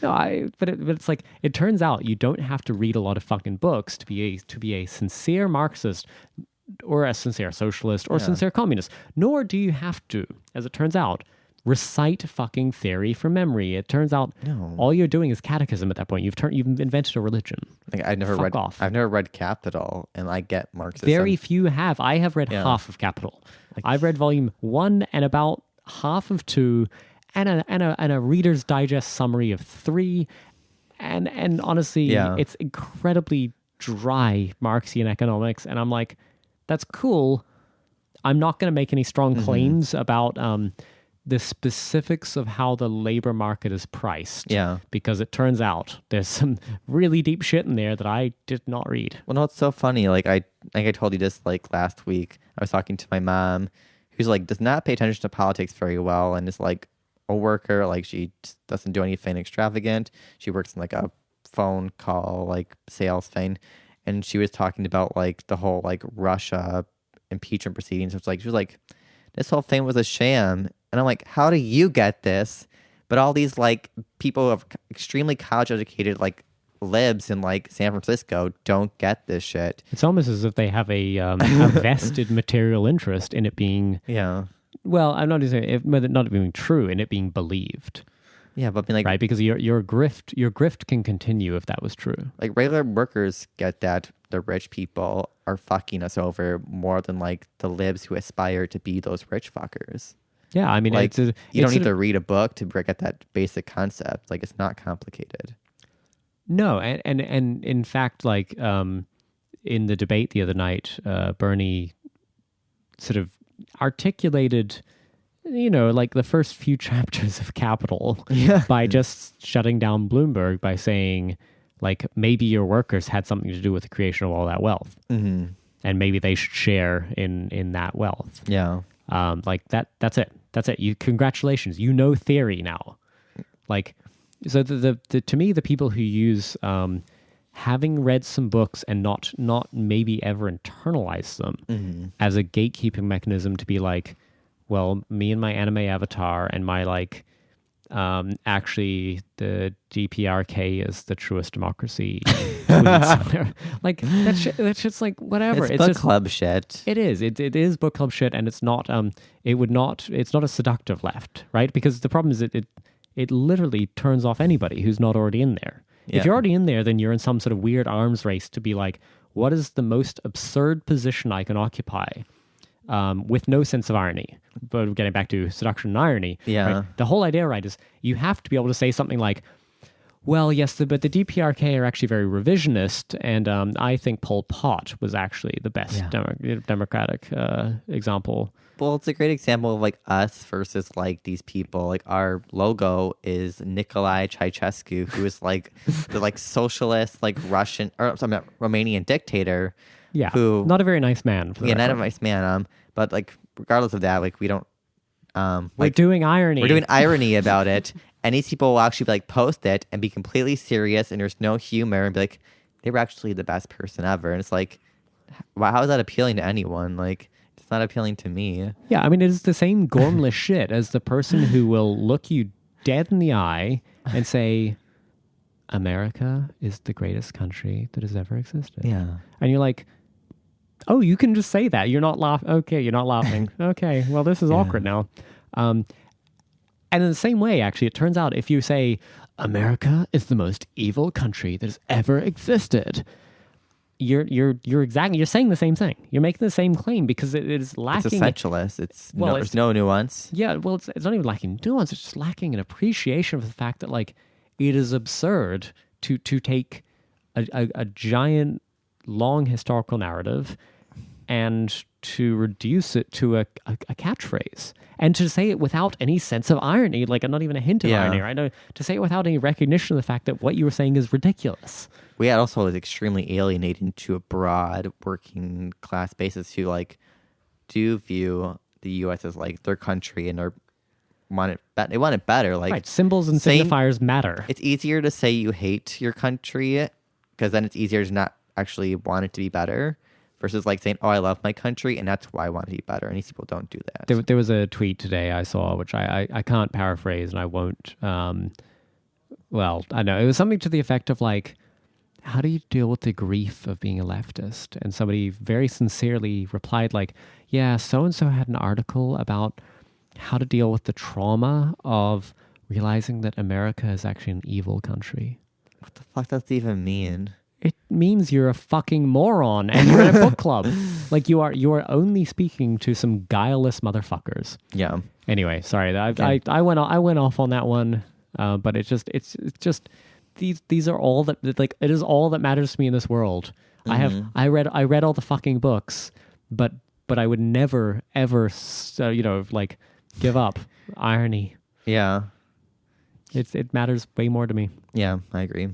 [SPEAKER 2] No, but it's like, it turns out you don't have to read a lot of fucking books to be a sincere Marxist or a sincere socialist or sincere communist. Nor do you have to, as it turns out, recite fucking theory from memory. It turns out all you're doing is catechism at that point. You've invented a religion.
[SPEAKER 1] Like I've never read Capital, and I get Marxism.
[SPEAKER 2] Very few have. I have read half of Capital. I've read volume 1 and about half of 2, and a Reader's Digest summary of 3, and honestly, it's incredibly dry Marxian economics, and I'm like, that's cool. I'm not going to make any strong claims about the specifics of how the labor market is priced. Yeah. Because it turns out there's some really deep shit in there that I did not read.
[SPEAKER 1] Well, no, it's so funny. Like I told you this last week. I was talking to my mom, who's does not pay attention to politics very well, and is a worker. She doesn't do anything extravagant. She works in a phone call sales thing, and she was talking about the whole Russia impeachment proceedings. She was like, this whole thing was a sham. And I'm like, how do you get this? But all these people who have extremely college educated libs in San Francisco don't get this shit.
[SPEAKER 2] It's almost as if they have a vested material interest in it being.
[SPEAKER 1] Yeah.
[SPEAKER 2] Well, I'm not saying whether not being true, in it being believed.
[SPEAKER 1] Yeah, but
[SPEAKER 2] right, because your grift can continue if that was true.
[SPEAKER 1] Regular workers get that the rich people are fucking us over more than the libs who aspire to be those rich fuckers.
[SPEAKER 2] Yeah, I mean,
[SPEAKER 1] you don't need to read a book to get that basic concept. It's not complicated.
[SPEAKER 2] No, and in fact, in the debate the other night, Bernie sort of articulated, the first few chapters of Capital by just shutting down Bloomberg by saying, maybe your workers had something to do with the creation of all that wealth, and maybe they should share in that wealth.
[SPEAKER 1] Yeah,
[SPEAKER 2] that's it. That's it. Congratulations. Theory now. So the to me, the people who use having read some books and not maybe ever internalize them as a gatekeeping mechanism to be well, me and my anime avatar and my actually the DPRK is the truest democracy. That shit's whatever.
[SPEAKER 1] It's book just, club shit.
[SPEAKER 2] It is. It is book club shit, and it's not. It's not a seductive left, right? Because the problem is it literally turns off anybody who's not already in there.
[SPEAKER 1] Yeah.
[SPEAKER 2] If you're already in there, then you're in some sort of weird arms race to be like, what is the most absurd position I can occupy with no sense of irony? But getting back to seduction and irony,
[SPEAKER 1] Yeah.
[SPEAKER 2] right? The whole idea, right, is you have to be able to say something like, well, yes, but the DPRK are actually very revisionist, and I think Pol Pot was actually the best democratic example.
[SPEAKER 1] Well, it's a great example of like us versus like these people. Like our logo is Nicolae Ceausescu, who is like the like socialist, like Russian or sorry, not Romanian dictator.
[SPEAKER 2] Yeah,
[SPEAKER 1] who
[SPEAKER 2] not a very nice man. For the
[SPEAKER 1] not a
[SPEAKER 2] record.
[SPEAKER 1] nice man. But like regardless of that, like we don't.
[SPEAKER 2] We're doing irony.
[SPEAKER 1] We're doing irony about it, and these people will actually like post it and be completely serious, and there's no humor, and be like, they were actually the best person ever, and it's like, wow, how is that appealing to anyone? Like, it's not appealing to me.
[SPEAKER 2] Yeah, I mean, it is the same gormless shit as the person who will look you dead in the eye and say, America is the greatest country that has ever existed.
[SPEAKER 1] Yeah.
[SPEAKER 2] And you're like, oh, you can just say that. You're not laughing. Okay, you're not laughing. Okay, well, this is awkward now. And in the same way, actually, it turns out if you say, America is the most evil country that has ever existed, you're saying the same thing. You're making the same claim because it is lacking.
[SPEAKER 1] It's essentialist. There's no nuance.
[SPEAKER 2] Yeah, well, it's not even lacking nuance. It's just lacking an appreciation of the fact that like it is absurd to take a giant, long historical narrative and to reduce it to a catchphrase and to say it without any sense of irony, like not even a hint of irony, right? No, to say it without any recognition of the fact that what you were saying is ridiculous.
[SPEAKER 1] We also is extremely alienating to a broad working class basis who like do view the U.S. as like their country and they want it better. Like
[SPEAKER 2] right, symbols and signifiers matter.
[SPEAKER 1] It's easier to say you hate your country because then it's easier to not actually want it to be better versus like saying, oh, I love my country and that's why I want it to be better. And these people don't do that.
[SPEAKER 2] There was a tweet today I saw, which I can't paraphrase and I won't. Well, I know. It was something to the effect of like, how do you deal with the grief of being a leftist? And somebody very sincerely replied like, yeah, so-and-so had an article about how to deal with the trauma of realizing that America is actually an evil country.
[SPEAKER 1] What the fuck does that even mean?
[SPEAKER 2] It means you're a fucking moron and you're in a book club. Like you are only speaking to some guileless motherfuckers.
[SPEAKER 1] Yeah.
[SPEAKER 2] Anyway, sorry. I went off on that one. But it's just these are all that like it is all that matters to me in this world.
[SPEAKER 1] Mm-hmm.
[SPEAKER 2] I read all the fucking books, but I would never ever like give up irony.
[SPEAKER 1] Yeah.
[SPEAKER 2] It matters way more to me.
[SPEAKER 1] Yeah, I agree.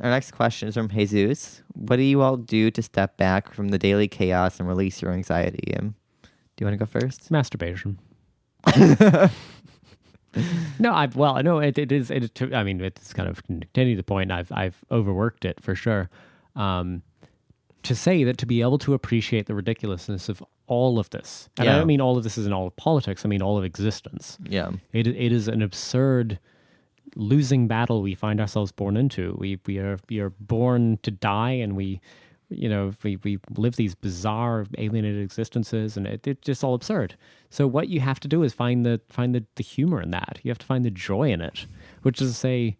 [SPEAKER 1] Our next question is from Jesus. What do you all do to step back from the daily chaos and release your anxiety? Do you want to go first?
[SPEAKER 2] Masturbation. No, it is. I mean, it's kind of continuing the point. I've overworked it for sure. To say that to be able to appreciate the ridiculousness of all of this, and I don't mean all of this is in all of politics. I mean all of existence.
[SPEAKER 1] Yeah,
[SPEAKER 2] it is an absurd losing battle we find ourselves born into. We are born to die, and we live these bizarre alienated existences, and it's just all absurd. So what you have to do is find the humor in that. You have to find the joy in it, which is to say,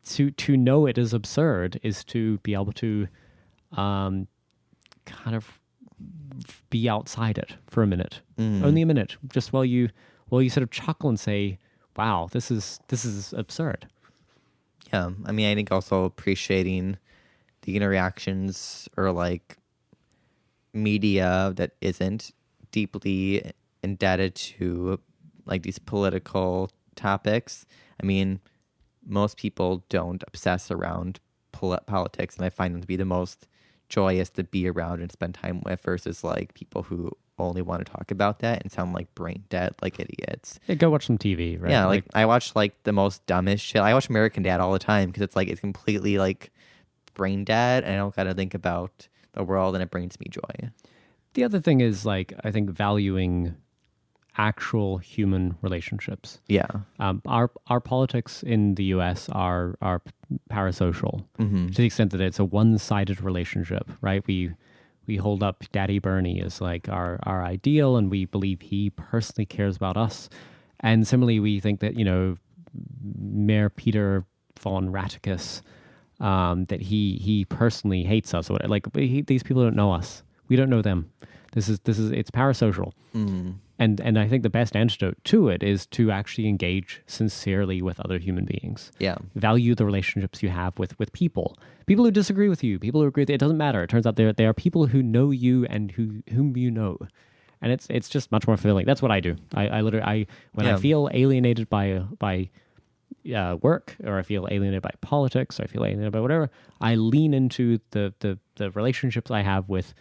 [SPEAKER 2] to know it is absurd is to be able to kind of be outside it for a minute, only a minute, just while you sort of chuckle and say, wow, this is absurd.
[SPEAKER 1] Yeah, I mean, I think also appreciating the interactions or like media that isn't deeply indebted to like these political topics. I mean, most people don't obsess around politics, and I find them to be the most joyous to be around and spend time with versus like people who only want to talk about that and sound like brain dead, like idiots.
[SPEAKER 2] Yeah, go watch some TV, right?
[SPEAKER 1] Yeah, like I watch like the most dumbest shit. I watch American Dad all the time because it's like it's completely like brain dead and I don't gotta think about the world and it brings me joy.
[SPEAKER 2] The other thing is like I think valuing actual human relationships.
[SPEAKER 1] Yeah.
[SPEAKER 2] Our politics in the US are parasocial
[SPEAKER 1] Mm-hmm.
[SPEAKER 2] to the extent that it's a one-sided relationship, right? We hold up Daddy Bernie as like our ideal, and we believe he personally cares about us. And similarly, we think that, Mayor Peter von Raticus, that he personally hates us, or whatever. Like these people don't know us. We don't know them. This is it's parasocial. And I think the best antidote to it is to actually engage sincerely with other human beings.
[SPEAKER 1] Yeah.
[SPEAKER 2] Value the relationships you have with people. People who disagree with you, people who agree with you, it doesn't matter. It turns out there are people who know you and whom you know. And it's just much more fulfilling. That's what I do. I literally when I feel alienated by work, or I feel alienated by politics, or I feel alienated by whatever, I lean into the relationships I have with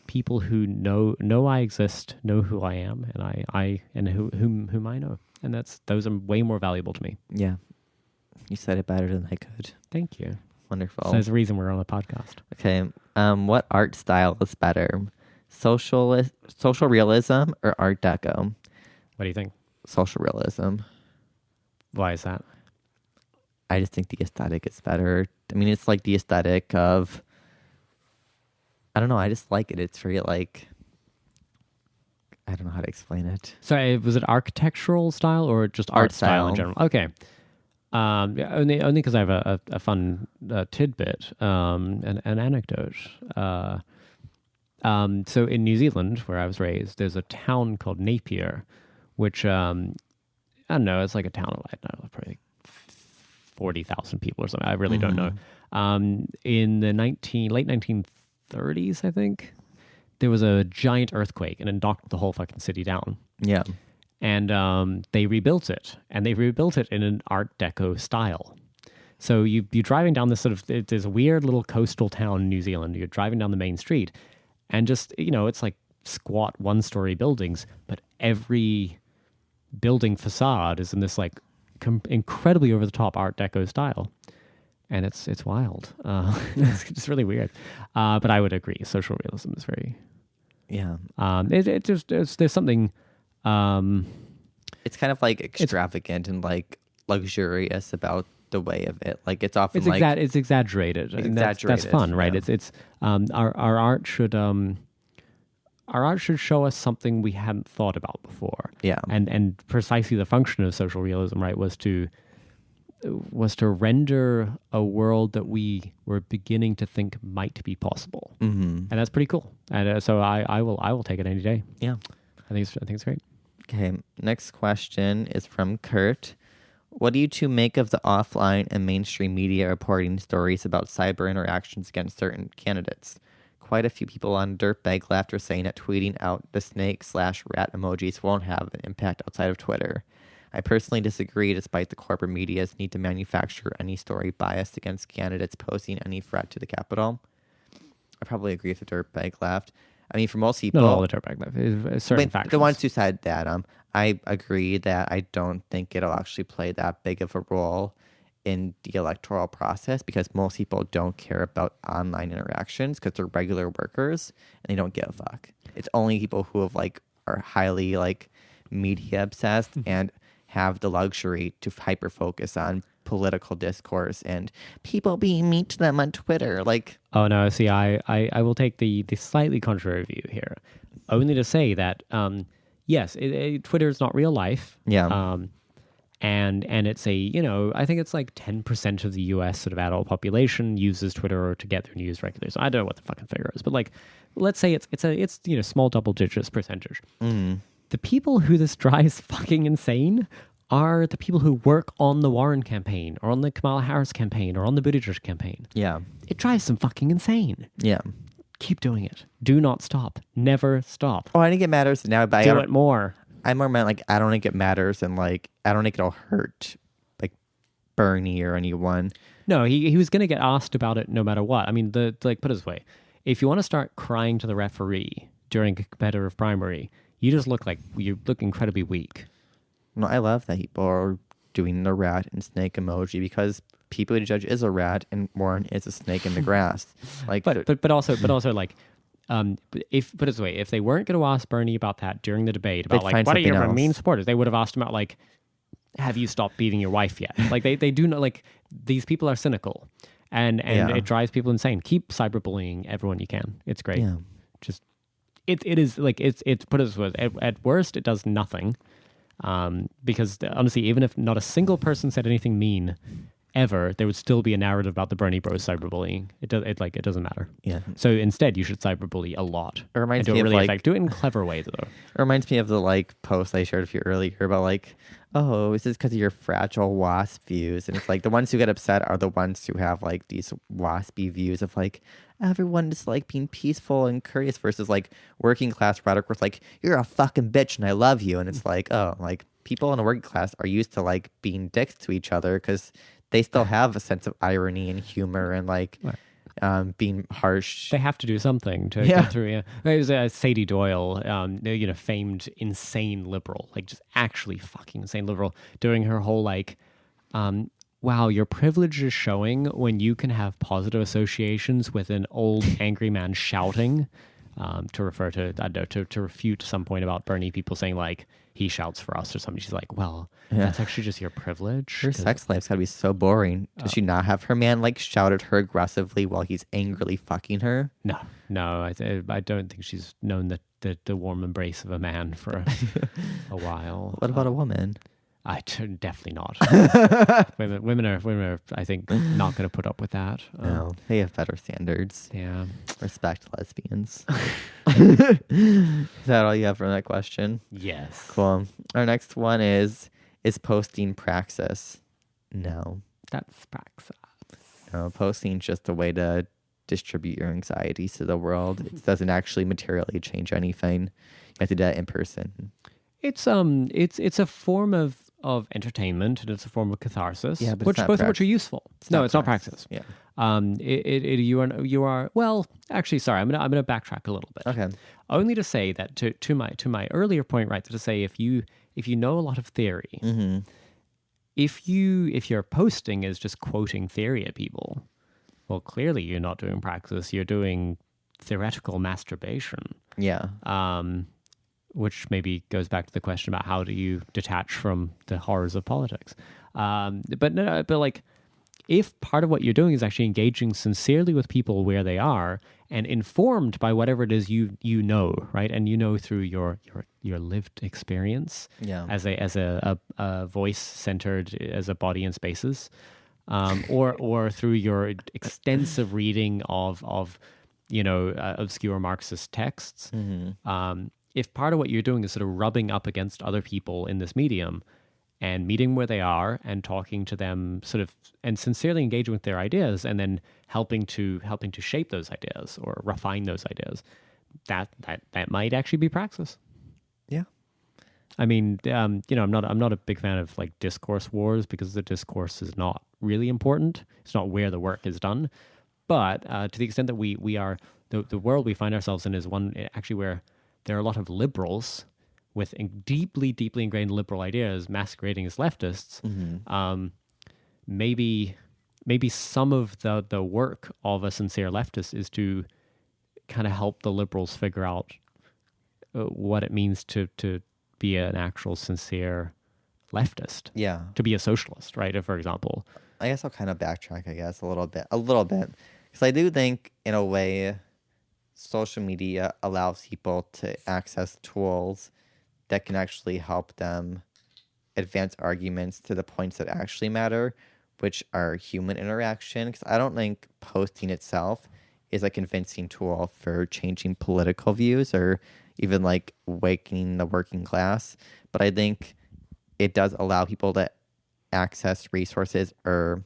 [SPEAKER 2] people who know I exist, know who I am, and whom I know, and those are way more valuable to me.
[SPEAKER 1] Yeah, you said it better than I could.
[SPEAKER 2] Thank you.
[SPEAKER 1] Wonderful.
[SPEAKER 2] So there's a reason we're on a podcast.
[SPEAKER 1] Okay. What art style is better, social realism or Art Deco?
[SPEAKER 2] What do you think?
[SPEAKER 1] Social realism.
[SPEAKER 2] Why is that?
[SPEAKER 1] I just think the aesthetic is better. I mean, it's like the aesthetic of, I don't know, I just like it. It's very like, I don't know how to explain it.
[SPEAKER 2] Sorry, was it architectural style or just art style in general? Okay. Only because I have a fun tidbit, an anecdote. So in New Zealand, where I was raised, there's a town called Napier, which, I don't know, it's like a town of, I don't know, probably 40,000 people or something. I really don't know. In the late 1930s, I think, there was a giant earthquake and it knocked the whole fucking city down.
[SPEAKER 1] Yeah.
[SPEAKER 2] And they rebuilt it, and they rebuilt it in an Art Deco style. So you're driving down this there's a weird little coastal town in New Zealand. You're driving down the main street, and just, it's like squat one-story buildings, but every building facade is in this like incredibly over-the-top Art Deco style. And it's wild. It's just really weird. But I would agree. Social realism is very...
[SPEAKER 1] Yeah.
[SPEAKER 2] There's something...
[SPEAKER 1] it's kind of like extravagant and like luxurious about the way of it. Like it's often
[SPEAKER 2] it's exaggerated.
[SPEAKER 1] It's
[SPEAKER 2] and
[SPEAKER 1] exaggerated.
[SPEAKER 2] That's fun, right?
[SPEAKER 1] Yeah.
[SPEAKER 2] It's our art should show us something we hadn't thought about before.
[SPEAKER 1] Yeah.
[SPEAKER 2] And precisely the function of social realism, right, was to render a world that we were beginning to think might be possible. And that's pretty cool. And so I will take it any day.
[SPEAKER 1] Yeah.
[SPEAKER 2] I think it's great.
[SPEAKER 1] Okay, next question is from Kurt. What do you two make of the offline and mainstream media reporting stories about cyber interactions against certain candidates? Quite a few people on Dirtbag Left are saying that tweeting out the snake/rat emojis won't have an impact outside of Twitter. I personally disagree, despite the corporate media's need to manufacture any story biased against candidates posing any threat to the Capitol. I probably agree with the Dirtbag Left. I mean, for most people...
[SPEAKER 2] Not all the Dirtbag Left. Certain factions.
[SPEAKER 1] The ones who said that, I agree that I don't think it'll actually play that big of a role in the electoral process, because most people don't care about online interactions because they're regular workers and they don't give a fuck. It's only people who are highly media obsessed and have the luxury to hyper focus on political discourse and people being mean to them on Twitter.
[SPEAKER 2] Oh no, see, I will take the slightly contrary view here, only to say that yes, Twitter is not real life.
[SPEAKER 1] Yeah.
[SPEAKER 2] And it's I think it's like 10% of the U.S. sort of adult population uses Twitter to get their news regularly. So I don't know what the fucking figure is, but let's say it's small double digits percentage. The people who this drives fucking insane are the people who work on the Warren campaign or on the Kamala Harris campaign or on the Buttigieg campaign.
[SPEAKER 1] Yeah.
[SPEAKER 2] It drives them fucking insane.
[SPEAKER 1] Yeah.
[SPEAKER 2] Keep doing it. Do not stop. Never stop.
[SPEAKER 1] Oh, I think it matters now, but
[SPEAKER 2] do it more.
[SPEAKER 1] I more meant I don't think it matters, and I don't think it'll hurt Bernie or anyone.
[SPEAKER 2] No, he was going to get asked about it no matter what. I mean, put it this way: if you want to start crying to the referee during a competitive primary, you look incredibly weak.
[SPEAKER 1] No, I love that people are doing the rat and snake emoji, because Pete Buttigieg is a rat and Warren is a snake in the grass.
[SPEAKER 2] But also if put it this way, if they weren't going to ask Bernie about that during the debate about what are your mean supporters, they would have asked him about have you stopped beating your wife yet? They do not these people are cynical, and it drives people insane. Keep cyberbullying everyone you can. It's great.
[SPEAKER 1] Yeah.
[SPEAKER 2] Just it is it's put it this way, at worst it does nothing. Because honestly, even if not a single person said anything mean, ever, there would still be a narrative about the Bernie Bros cyberbullying. It doesn't matter.
[SPEAKER 1] Yeah.
[SPEAKER 2] So instead, you should cyberbully a lot.
[SPEAKER 1] It reminds
[SPEAKER 2] do
[SPEAKER 1] me
[SPEAKER 2] it
[SPEAKER 1] of
[SPEAKER 2] really
[SPEAKER 1] like
[SPEAKER 2] do it in clever ways though.
[SPEAKER 1] it reminds me of the like post I shared with you earlier about like, oh, this is because of your fragile wasp views, and it's like the ones who get upset are the ones who have like these waspy views of like everyone is like being peaceful and courteous versus like working class rhetoric where it's like you're a fucking bitch and I love you, and it's like, oh, like people in the working class are used to like being dicks to each other because they still have a sense of irony and humor and like being harsh.
[SPEAKER 2] They have to do something to get through. Yeah, it was Sadie Doyle, famed insane liberal, like just actually fucking insane liberal, doing her whole like, wow, your privilege is showing when you can have positive associations with an old angry man shouting, to refer to, I don't know, to refute some point about Bernie people saying like he shouts for us or something. She's like, well, that's actually just your privilege.
[SPEAKER 1] Her sex life's gotta be so boring. Does she not have her man like shout at her aggressively while he's angrily fucking her?
[SPEAKER 2] No, I don't think she's known the warm embrace of a man for a while.
[SPEAKER 1] What about a woman?
[SPEAKER 2] Definitely not. women are, I think, not going to put up with that.
[SPEAKER 1] No, they have better standards.
[SPEAKER 2] Yeah.
[SPEAKER 1] Respect lesbians. Is that all you have for that question?
[SPEAKER 2] Yes.
[SPEAKER 1] Cool. Our next one is posting praxis? No.
[SPEAKER 2] That's praxis.
[SPEAKER 1] No, posting's just a way to distribute your anxieties to the world. It doesn't actually materially change anything. You have to do that in person.
[SPEAKER 2] It's a form of entertainment, and it's a form of catharsis.
[SPEAKER 1] Yeah, but
[SPEAKER 2] both of which are useful. It's not praxis.
[SPEAKER 1] Yeah.
[SPEAKER 2] You are well. Actually, sorry. I'm gonna backtrack a little bit.
[SPEAKER 1] Okay.
[SPEAKER 2] Only to say that to my earlier point, right? To say if you know a lot of theory,
[SPEAKER 1] Mm-hmm.
[SPEAKER 2] if your posting is just quoting theory at people, well, clearly you're not doing praxis. You're doing theoretical masturbation.
[SPEAKER 1] Yeah.
[SPEAKER 2] Which maybe goes back to the question about how do you detach from the horrors of politics. But like, if part of what you're doing is actually engaging sincerely with people where they are and informed by whatever it is you know, right? And you know through your lived experience as a voice centered as a body in spaces, or through your extensive reading of obscure Marxist texts.
[SPEAKER 1] Mm-hmm.
[SPEAKER 2] If part of what you're doing is sort of rubbing up against other people in this medium and meeting where they are and talking to them sort of and sincerely engaging with their ideas and then helping to shape those ideas or refine those ideas, that might actually be praxis.
[SPEAKER 1] Yeah.
[SPEAKER 2] I mean, I'm not a big fan of like discourse wars because the discourse is not really important. It's not where the work is done. But to the extent that we are, the world we find ourselves in is one actually where there are a lot of liberals with deeply, deeply ingrained liberal ideas masquerading as leftists.
[SPEAKER 1] Mm-hmm.
[SPEAKER 2] Maybe some of the work of a sincere leftist is to kind of help the liberals figure out what it means to be an actual sincere leftist.
[SPEAKER 1] Yeah.
[SPEAKER 2] To be a socialist, right? For example.
[SPEAKER 1] I guess I'll kind of backtrack, a little bit. Because I do think, in a way, social media allows people to access tools that can actually help them advance arguments to the points that actually matter, which are human interaction. Because I don't think posting itself is a convincing tool for changing political views or even like waking the working class. But I think it does allow people to access resources or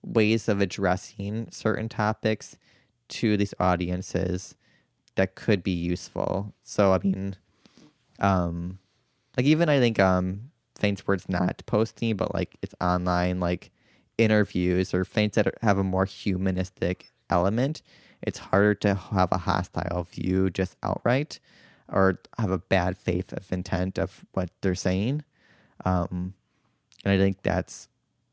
[SPEAKER 1] ways of addressing certain topics to these audiences that could be useful. So, I mean, like even I think things where it's not posting, but like it's online, like interviews or things that have a more humanistic element, it's harder to have a hostile view just outright or have a bad faith of intent of what they're saying. And I think that's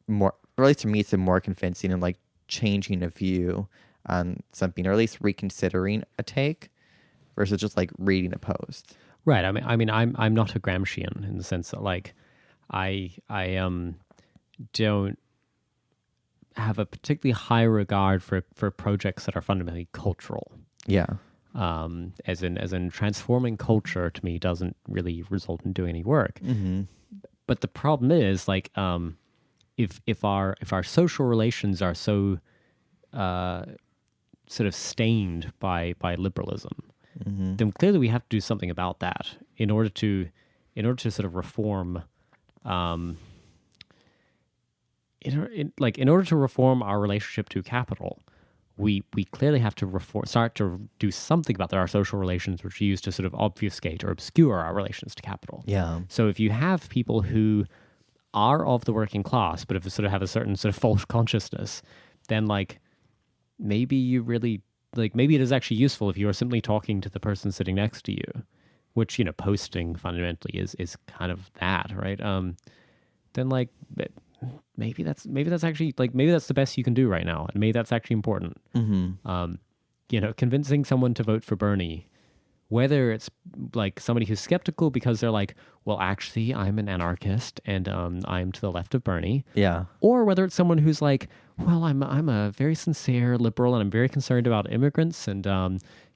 [SPEAKER 1] more, or at least to me, it's more convincing and like changing a view on something, or at least reconsidering a take versus just like reading a post.
[SPEAKER 2] Right. I mean, I'm not a Gramscian in the sense that like I don't have a particularly high regard for projects that are fundamentally cultural.
[SPEAKER 1] Yeah.
[SPEAKER 2] As in transforming culture to me doesn't really result in doing any work.
[SPEAKER 1] Mm-hmm.
[SPEAKER 2] But the problem is like if our social relations are so sort of stained by liberalism, then clearly we have to do something about that in order to sort of reform. In order to reform our relationship to capital, we clearly have to start to do something about our social relations, which we use to sort of obfuscate or obscure our relations to capital.
[SPEAKER 1] Yeah.
[SPEAKER 2] So if you have people who are of the working class, but have a certain sort of false consciousness, then like maybe you really maybe it is actually useful if you are simply talking to the person sitting next to you, which posting fundamentally is kind of that, right? Then like maybe that's actually maybe that's the best you can do right now, and maybe that's actually important. Convincing someone to vote for Bernie, whether it's like somebody who's skeptical because they're like, well, actually, I'm an anarchist and I'm to the left of Bernie.
[SPEAKER 1] Yeah.
[SPEAKER 2] Or whether it's someone who's like, well, I'm a very sincere liberal and I'm very concerned about immigrants and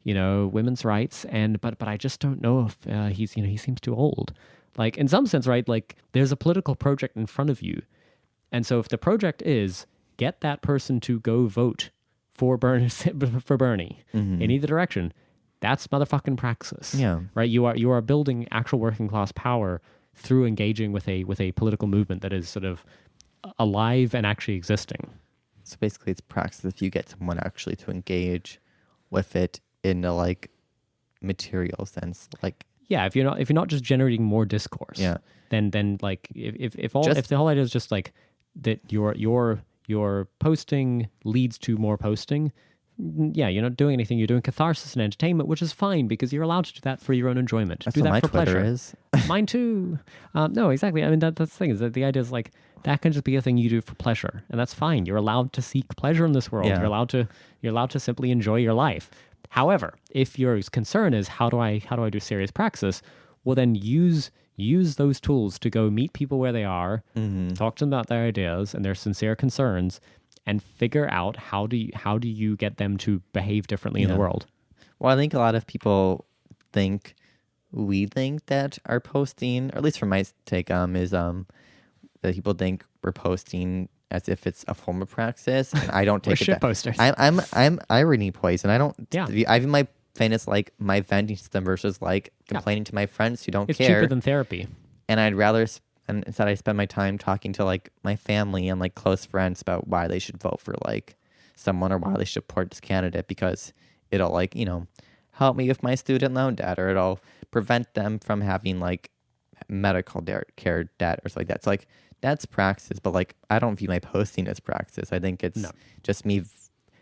[SPEAKER 2] women's rights, but I just don't know if he seems too old. Like in some sense, right? Like there's a political project in front of you. And so if the project is get that person to go vote for Bernie in either direction, that's motherfucking praxis.
[SPEAKER 1] Yeah.
[SPEAKER 2] Right? You are building actual working class power through engaging with a political movement that is sort of alive and actually existing.
[SPEAKER 1] So basically it's praxis if you get someone actually to engage with it in a like material sense. Like
[SPEAKER 2] yeah, if you're not just generating more discourse,
[SPEAKER 1] yeah.
[SPEAKER 2] then like if the whole idea is just like that your posting leads to more posting, yeah, you're not doing anything. You're doing catharsis and entertainment, which is fine because you're allowed to do that for your own enjoyment.
[SPEAKER 1] That's
[SPEAKER 2] do
[SPEAKER 1] what
[SPEAKER 2] that
[SPEAKER 1] my
[SPEAKER 2] for
[SPEAKER 1] Twitter
[SPEAKER 2] pleasure.
[SPEAKER 1] is.
[SPEAKER 2] Mine too. No, exactly. I mean, that's the thing is that the idea is like that can just be a thing you do for pleasure, and that's fine. You're allowed to seek pleasure in this world.
[SPEAKER 1] Yeah.
[SPEAKER 2] You're allowed to simply enjoy your life. However, if your concern is how do I do serious praxis, well then use those tools to go meet people where they are, talk to them about their ideas and their sincere concerns, and figure out how do you get them to behave differently in the world.
[SPEAKER 1] Well, I think a lot of people think that our posting, or at least from my take, is that people think we're posting as if it's a form of praxis, and I don't take it.
[SPEAKER 2] Shit posters.
[SPEAKER 1] I'm irony poison. I don't.
[SPEAKER 2] Yeah.
[SPEAKER 1] I view my thing as like my venting system versus like complaining to my friends who don't
[SPEAKER 2] it's
[SPEAKER 1] care.
[SPEAKER 2] It's cheaper than therapy.
[SPEAKER 1] And I'd rather, and instead I spend my time talking to like my family and like close friends about why they should vote for like someone or why they should support this candidate, because it'll like, help me with my student loan debt, or it'll prevent them from having like medical care debt or something like that. It's like, that's praxis, but like I don't view my posting as praxis. I think it's just me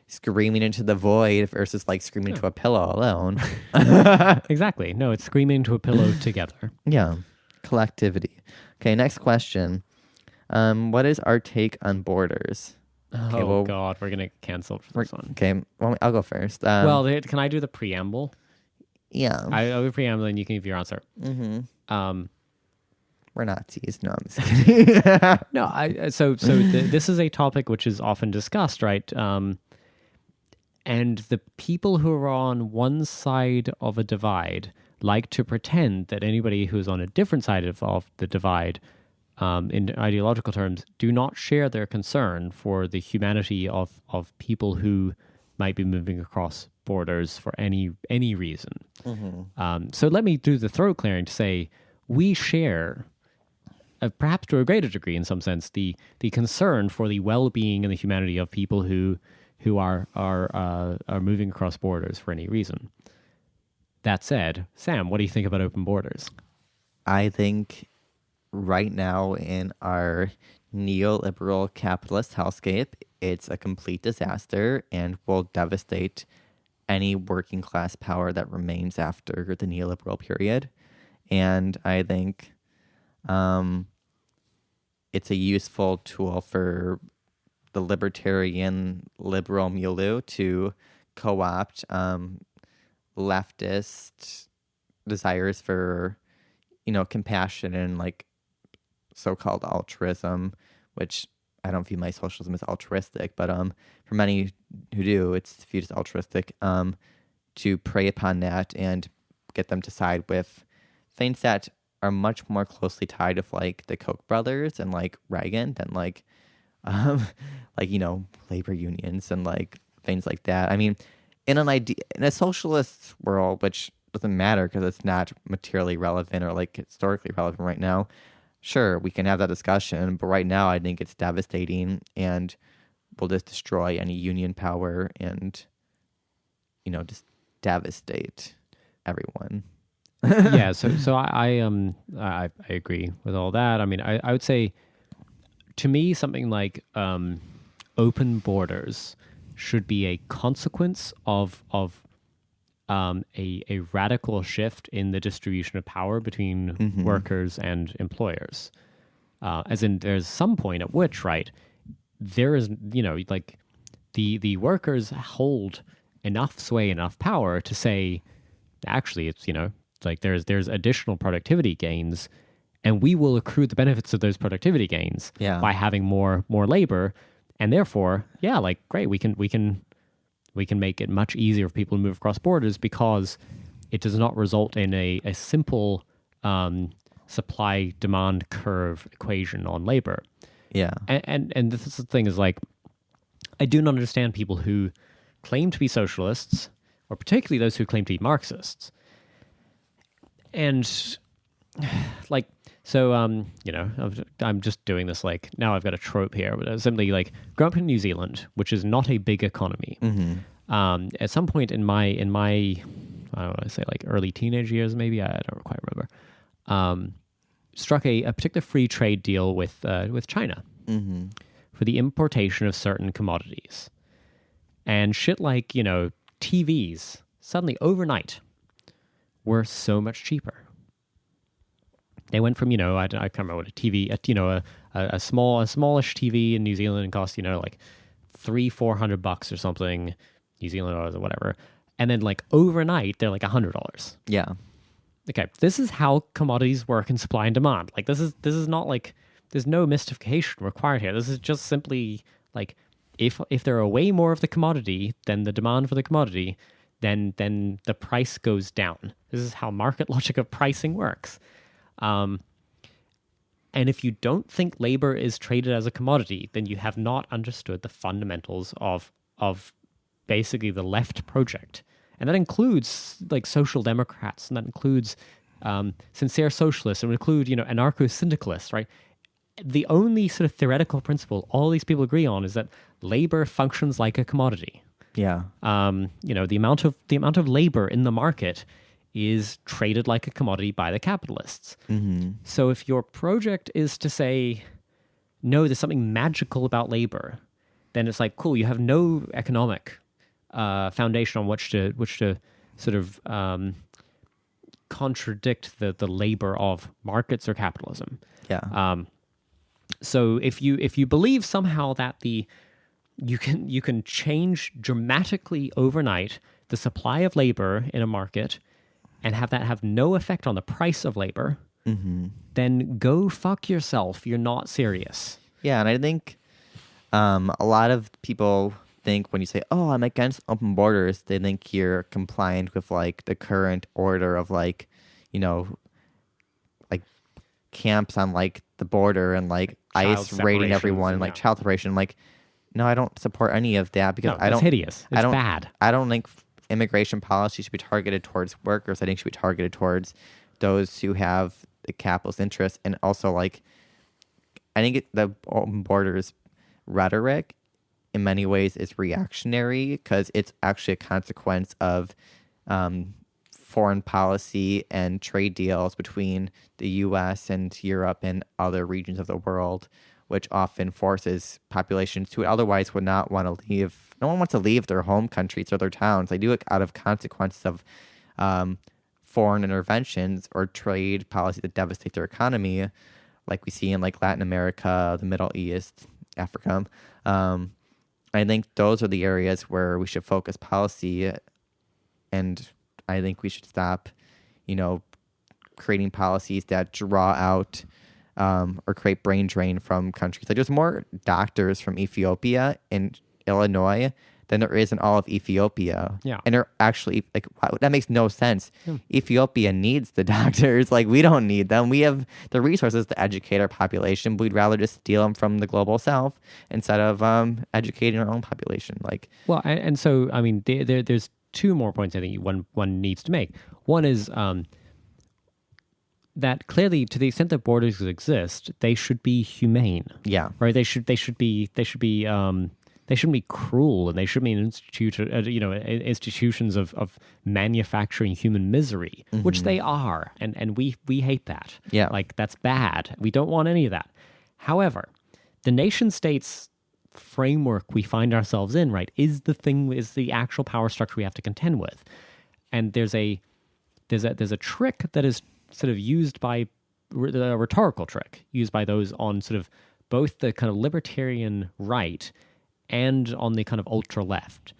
[SPEAKER 1] screaming into the void versus like screaming to a pillow alone.
[SPEAKER 2] Exactly. No, it's screaming to a pillow together.
[SPEAKER 1] Yeah. Collectivity. Okay, next question. What is our take on borders? Okay,
[SPEAKER 2] God, we're gonna get canceled for this one.
[SPEAKER 1] Okay, well, I'll go first.
[SPEAKER 2] Can I do the preamble?
[SPEAKER 1] Yeah.
[SPEAKER 2] I'll do the preamble and you can give your answer.
[SPEAKER 1] We're Nazis. No, I'm just kidding.
[SPEAKER 2] No, this is a topic which is often discussed, right? And the people who are on one side of a divide like to pretend that anybody who's on a different side of the divide, in ideological terms, do not share their concern for the humanity of people who might be moving across borders for any reason. So let me do the throat clearing to say we share, perhaps to a greater degree in some sense, the concern for the well-being and the humanity of people who are moving across borders for any reason. That said, Sam, what do you think about open borders?
[SPEAKER 1] I think right now in our neoliberal capitalist hellscape, it's a complete disaster and will devastate any working class power that remains after the neoliberal period. And I think it's a useful tool for the libertarian liberal milieu to co-opt leftist desires for, compassion and like so-called altruism, which I don't view my socialism as altruistic, but for many who do, it's viewed as altruistic, to prey upon that and get them to side with things that are much more closely tied with like the Koch brothers and like Reagan than um, like labor unions and like things like that. I mean, in a socialist world, which doesn't matter because it's not materially relevant or like historically relevant right now. Sure, we can have that discussion, but right now I think it's devastating and will just destroy any union power and just devastate everyone.
[SPEAKER 2] Yeah, so I agree with all that. I mean, I would say, to me, something like open borders should be a consequence of a radical shift in the distribution of power between workers and employers. As in, there's some point at which, right, there is, like the workers hold enough sway, enough power to say, actually, it's, like there's additional productivity gains, and we will accrue the benefits of those productivity gains by having more labor, and therefore, yeah, like great, we can make it much easier for people to move across borders because it does not result in a simple supply demand curve equation on labor.
[SPEAKER 1] Yeah,
[SPEAKER 2] and this is the thing is like, I do not understand people who claim to be socialists, or particularly those who claim to be Marxists. And like, so, I'm just doing this, like, now I've got a trope here, but simply like, growing up in New Zealand, which is not a big economy. At some point in my, I don't want to say like early teenage years, maybe, I don't quite remember, struck a particular free trade deal with China for the importation of certain commodities. And shit like, TVs, suddenly overnight, were so much cheaper. They went from, I can't remember what a TV, a smallish TV in New Zealand cost, like $300-400 or something, New Zealand dollars or whatever. And then like overnight, they're like $100.
[SPEAKER 1] Yeah.
[SPEAKER 2] Okay. This is how commodities work in supply and demand. Like this is not like, there's no mystification required here. This is just simply like, if there are way more of the commodity than the demand for the commodity, then the price goes down. This is how market logic of pricing works. And if you don't think labor is traded as a commodity, then you have not understood the fundamentals of basically the left project. And that includes like social democrats, and that includes sincere socialists, and would include, anarcho-syndicalists, right? The only sort of theoretical principle all these people agree on is that labor functions like a commodity.
[SPEAKER 1] Yeah.
[SPEAKER 2] The amount of labor in the market is traded like a commodity by the capitalists. So if your project is to say, no, there's something magical about labor, then it's like, cool, you have no economic foundation on which to sort of contradict the labor of markets or capitalism.
[SPEAKER 1] Yeah.
[SPEAKER 2] So if you believe somehow that you can change dramatically overnight the supply of labor in a market and have that have no effect on the price of labor, then go fuck yourself. You're not serious.
[SPEAKER 1] Yeah, and I think a lot of people think when you say, oh, I'm against open borders, they think you're compliant with like the current order of like, like camps on like the border and like ICE raiding everyone and like child separation. Like, no, I don't support any of that because
[SPEAKER 2] it's hideous. It's bad.
[SPEAKER 1] I don't think immigration policy should be targeted towards workers. I think it should be targeted towards those who have the capitalist interest. And also, like, I think the open borders rhetoric in many ways is reactionary because it's actually a consequence of foreign policy and trade deals between the U.S. and Europe and other regions of the world, which often forces populations who otherwise would not want to leave. No one wants to leave their home countries or their towns. They do it out of consequences of foreign interventions or trade policy that devastate their economy, like we see in like Latin America, the Middle East, Africa. I think those are the areas where we should focus policy, and I think we should stop, creating policies that draw out or create brain drain from countries. Like there's more doctors from Ethiopia and Illinois than there is in all of Ethiopia.
[SPEAKER 2] Yeah.
[SPEAKER 1] And they're actually, like, that makes no sense.
[SPEAKER 2] Yeah.
[SPEAKER 1] Ethiopia needs the doctors. Like, we don't need them. We have the resources to educate our population. We'd rather just steal them from the global south instead of educating our own population. Like,
[SPEAKER 2] well, and so, I mean, there's two more points I think one needs to make. One is that clearly, to the extent that borders exist, they should be humane.
[SPEAKER 1] yeah.
[SPEAKER 2] Right? They shouldn't be cruel, and they shouldn't be institutions of manufacturing human misery, which they are, and we hate that.
[SPEAKER 1] Yeah.
[SPEAKER 2] Like, that's bad. We don't want any of that. However, the nation states framework we find ourselves in, right, is the actual power structure we have to contend with. And there's a trick that is sort of used by a rhetorical trick used by those on sort of both the kind of libertarian right and on the kind of ultra left.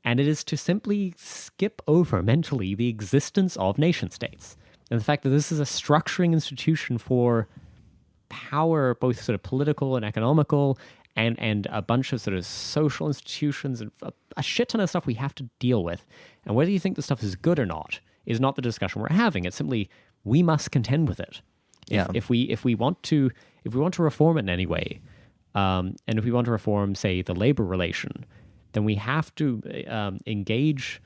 [SPEAKER 2] And it is to simply skip over mentally the existence of nation states and the fact that this is a structuring institution for power, both sort of political and economical, and a bunch of sort of social institutions and a shit ton of stuff we have to deal with. And whether you think the stuff is good or not is not the discussion we're having. It's simply, we must contend with it. If we want to reform it in any way, and if we want to reform, say, the labor relation, then we have to engage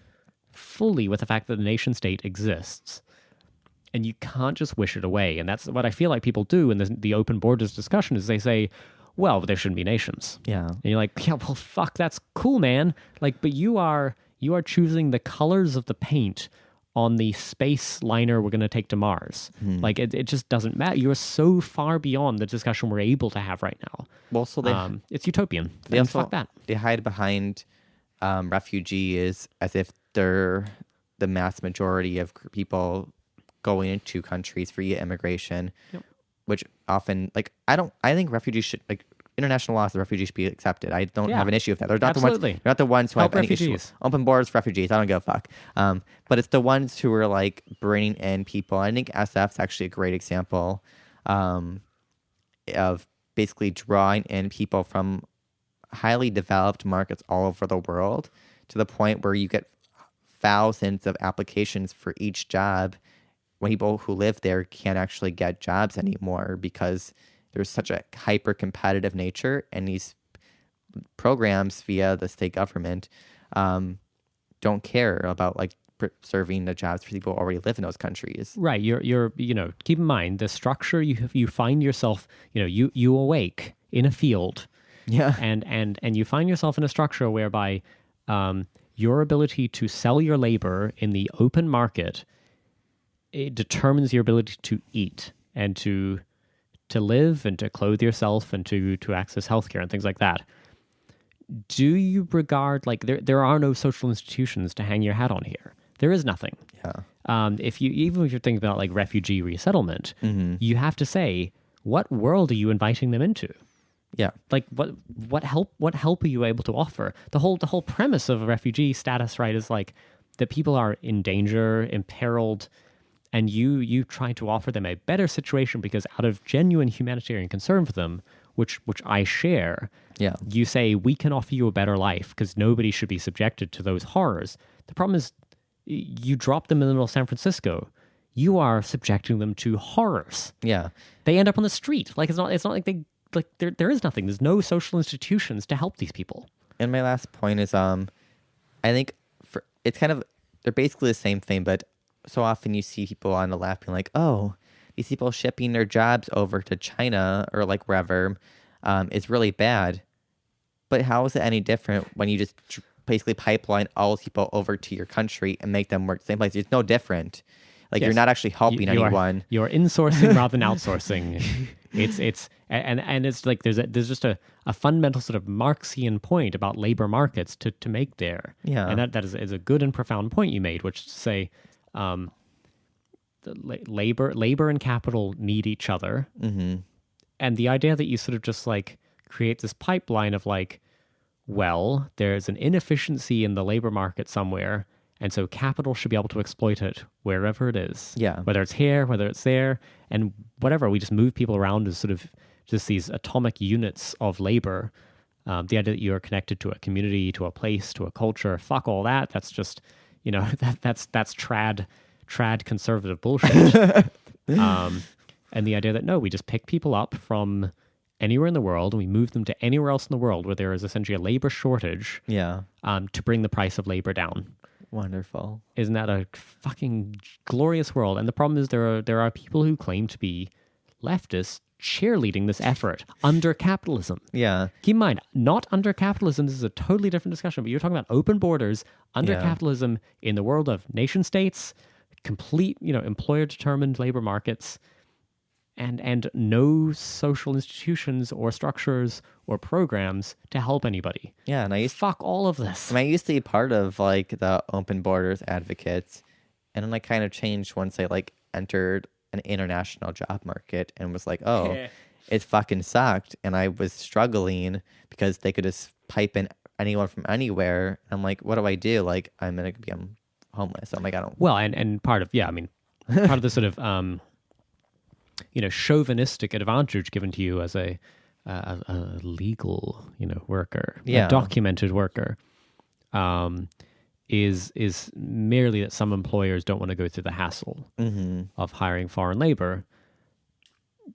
[SPEAKER 2] fully with the fact that the nation state exists. And you can't just wish it away. And that's what I feel like people do in the open borders discussion is they say, well, there shouldn't be nations.
[SPEAKER 1] Yeah.
[SPEAKER 2] And you're like, yeah, well, fuck, that's cool, man. Like, but you are choosing the colors of the paint on the space liner we're going to take to Mars. Like, it just doesn't matter. You're so far beyond the discussion we're able to have right now.
[SPEAKER 1] Well, so
[SPEAKER 2] it's utopian.
[SPEAKER 1] they also,
[SPEAKER 2] fuck that.
[SPEAKER 1] They hide behind refugees as if they're the mass majority of people going into countries via immigration, which often, like, I think refugees should, like, international laws, the refugees should be accepted. I don't have an issue with that. They're not
[SPEAKER 2] Absolutely.
[SPEAKER 1] they're not the ones who
[SPEAKER 2] Help
[SPEAKER 1] have any issue
[SPEAKER 2] refugees.
[SPEAKER 1] with open borders for refugees. I don't give a fuck. But it's the ones who are, like, bringing in people. I think SF's actually a great example of basically drawing in people from highly developed markets all over the world to the point where you get thousands of applications for each job when people who live there can't actually get jobs anymore because there's such a hyper competitive nature, and these programs via the state government don't care about, like, serving the jobs for people who already live in those countries.
[SPEAKER 2] Right. You're keep in mind the structure you find yourself, you awake in a field.
[SPEAKER 1] Yeah.
[SPEAKER 2] And you find yourself in a structure whereby your ability to sell your labor in the open market, it determines your ability to eat and to live and to clothe yourself and to access healthcare and things like that. Do you regard, like, there are no social institutions to hang your hat on here? There is nothing.
[SPEAKER 1] Yeah.
[SPEAKER 2] If you're thinking about, like, refugee resettlement, you have to say, what world are you inviting them into?
[SPEAKER 1] Yeah.
[SPEAKER 2] Like, what help are you able to offer? The whole premise of a refugee status, right, is like that people are in danger, imperiled, and you try to offer them a better situation because out of genuine humanitarian concern for them, which I share, you say, we can offer you a better life because nobody should be subjected to those horrors. The problem is you drop them in the middle of San Francisco, you are subjecting them to horrors.
[SPEAKER 1] Yeah.
[SPEAKER 2] They end up on the street. Like, it's not like they, like, there is nothing. There's no social institutions to help these people.
[SPEAKER 1] And my last point is, I think it's kind of, they're basically the same thing, but so often you see people on the left being like, oh, these people shipping their jobs over to China or, like, wherever is really bad. But how is it any different when you just basically pipeline all people over to your country and make them work the same place? It's no different. Like, you're not actually helping anyone.
[SPEAKER 2] You're insourcing rather than outsourcing. It's like there's just a fundamental sort of Marxian point about labor markets to make there.
[SPEAKER 1] Yeah.
[SPEAKER 2] And that is a good and profound point you made, which is to say, labor and capital need each other.
[SPEAKER 1] Mm-hmm.
[SPEAKER 2] And the idea that you sort of just, like, create this pipeline of, like, well, there's an inefficiency in the labor market somewhere, and so capital should be able to exploit it wherever it is.
[SPEAKER 1] Yeah.
[SPEAKER 2] Whether it's here, whether it's there, and whatever. We just move people around as sort of just these atomic units of labor. The idea that you are connected to a community, to a place, to a culture, fuck all that. That's just, that's trad conservative bullshit. And the idea that no, we just pick people up from anywhere in the world and we move them to anywhere else in the world where there is essentially a labor shortage.
[SPEAKER 1] Yeah.
[SPEAKER 2] To bring the price of labor down.
[SPEAKER 1] Wonderful.
[SPEAKER 2] Isn't that a fucking glorious world? And the problem is there are people who claim to be leftists cheerleading this effort under capitalism.
[SPEAKER 1] Yeah.
[SPEAKER 2] Keep in mind, not under capitalism. This is a totally different discussion, but you're talking about open borders under capitalism in the world of nation states, complete, employer-determined labor markets, and no social institutions or structures or programs to help anybody.
[SPEAKER 1] Yeah, and
[SPEAKER 2] fuck all of this.
[SPEAKER 1] I used to be part of like the open borders advocates, and then I kind of changed once I like entered an international job market and was like, oh, it fucking sucked, and I was struggling because they could just pipe in anyone from anywhere. I'm like, what do I do? Like, I'm gonna become homeless. I'm like, I don't.
[SPEAKER 2] Well, and part of part of the sort of chauvinistic advantage given to you as a legal, worker, a documented worker, is merely that some employers don't want to go through the hassle of hiring foreign labor.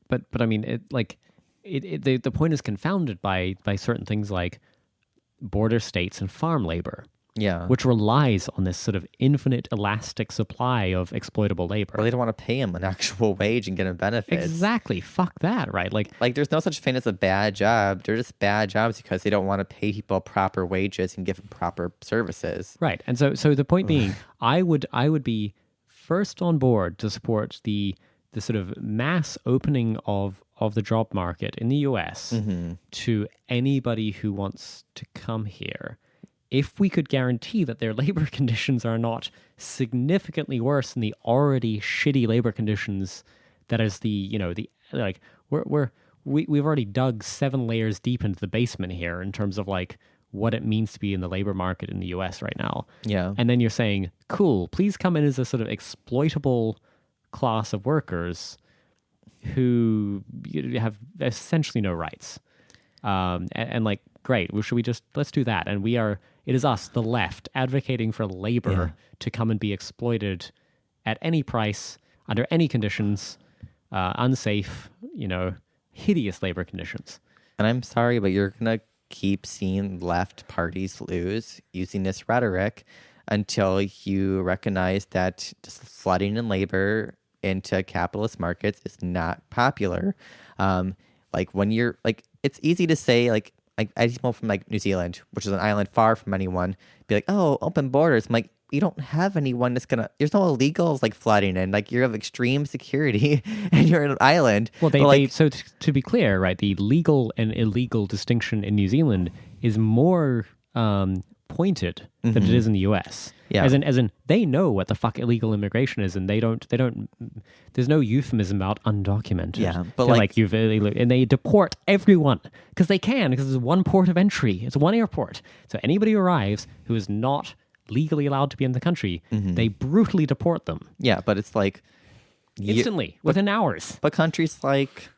[SPEAKER 2] But I mean, the point is confounded by certain things like border states and farm labor.
[SPEAKER 1] Yeah.
[SPEAKER 2] Which relies on this sort of infinite elastic supply of exploitable labor.
[SPEAKER 1] Or they don't want to pay him an actual wage and get him benefits.
[SPEAKER 2] Exactly. Fuck that, right? Like
[SPEAKER 1] there's no such thing as a bad job. They're just bad jobs because they don't want to pay people proper wages and give them proper services.
[SPEAKER 2] Right. And so the point being, I would be first on board to support the sort of mass opening of the job market in the US to anybody who wants to come here, if we could guarantee that their labor conditions are not significantly worse than the already shitty labor conditions that is we've already dug 7 layers deep into the basement here in terms of like what it means to be in the labor market in the US right now.
[SPEAKER 1] Yeah.
[SPEAKER 2] And then you're saying, cool, please come in as a sort of exploitable class of workers who have essentially no rights. And like, great, well, should we let's do that. And it is us, the left, advocating for labor to come and be exploited at any price, under any conditions, unsafe, hideous labor conditions.
[SPEAKER 1] And I'm sorry, but you're going to keep seeing left parties lose using this rhetoric until you recognize that just flooding in labor into capitalist markets is not popular. Like when you're like, it's easy to say like I just moved from like New Zealand, which is an island far from anyone. Be like, oh, open borders. I'm like, you don't have anyone that's gonna. There's no illegals like flooding in. Like you have extreme security, and you're in an island.
[SPEAKER 2] Well, so to be clear, right? The legal and illegal distinction in New Zealand is more pointed than it is in the U.S.
[SPEAKER 1] Yeah.
[SPEAKER 2] As in, they know what the fuck illegal immigration is, and they don't. There's no euphemism about undocumented.
[SPEAKER 1] Yeah, but
[SPEAKER 2] they're like you've and they deport everyone because they can, because it's one port of entry. It's one airport. So anybody who arrives who is not legally allowed to be in the country, they brutally deport them.
[SPEAKER 1] Yeah, but it's like
[SPEAKER 2] instantly within hours.
[SPEAKER 1] But countries like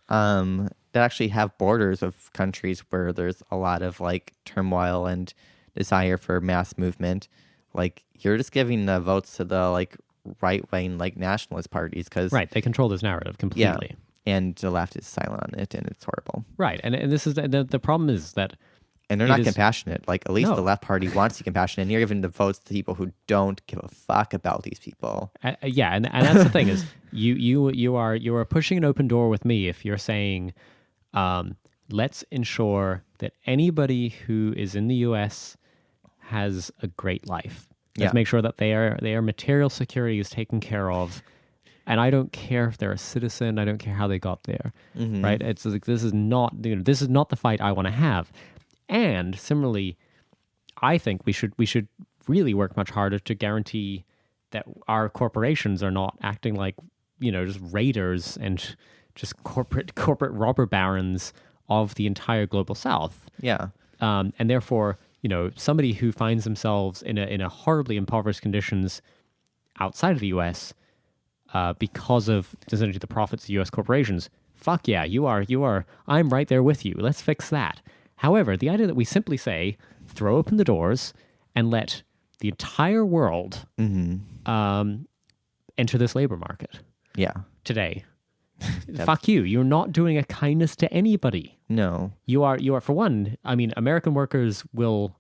[SPEAKER 1] that actually have borders of countries where there's a lot of like turmoil and desire for mass movement. Like you're just giving the votes to the like right wing like nationalist parties because
[SPEAKER 2] they control this narrative completely.
[SPEAKER 1] Yeah, and the left is silent on it, and it's horrible.
[SPEAKER 2] Right, and this is the problem is that.
[SPEAKER 1] And they're not compassionate. Like, at least the left party wants to be compassionate. And you're giving the votes to people who don't give a fuck about these people.
[SPEAKER 2] Yeah, and that's the thing is you are pushing an open door with me if you're saying, let's ensure that anybody who is in the U.S. has a great life. Let's make sure that their material security is taken care of. And I don't care if they're a citizen. I don't care how they got there. Right? It's like this is not the fight I want to have. And similarly, I think we should really work much harder to guarantee that our corporations are not acting like, just raiders and just corporate robber barons of the entire global South.
[SPEAKER 1] Yeah.
[SPEAKER 2] And therefore, somebody who finds themselves in a horribly impoverished conditions outside of the U.S. Because of essentially the profits of U.S. corporations. Fuck yeah, you are. I'm right there with you. Let's fix that. However, the idea that we simply say, throw open the doors and let the entire world enter this labor market today. Fuck you. You're not doing a kindness to anybody.
[SPEAKER 1] No.
[SPEAKER 2] You are, for one, I mean, American workers will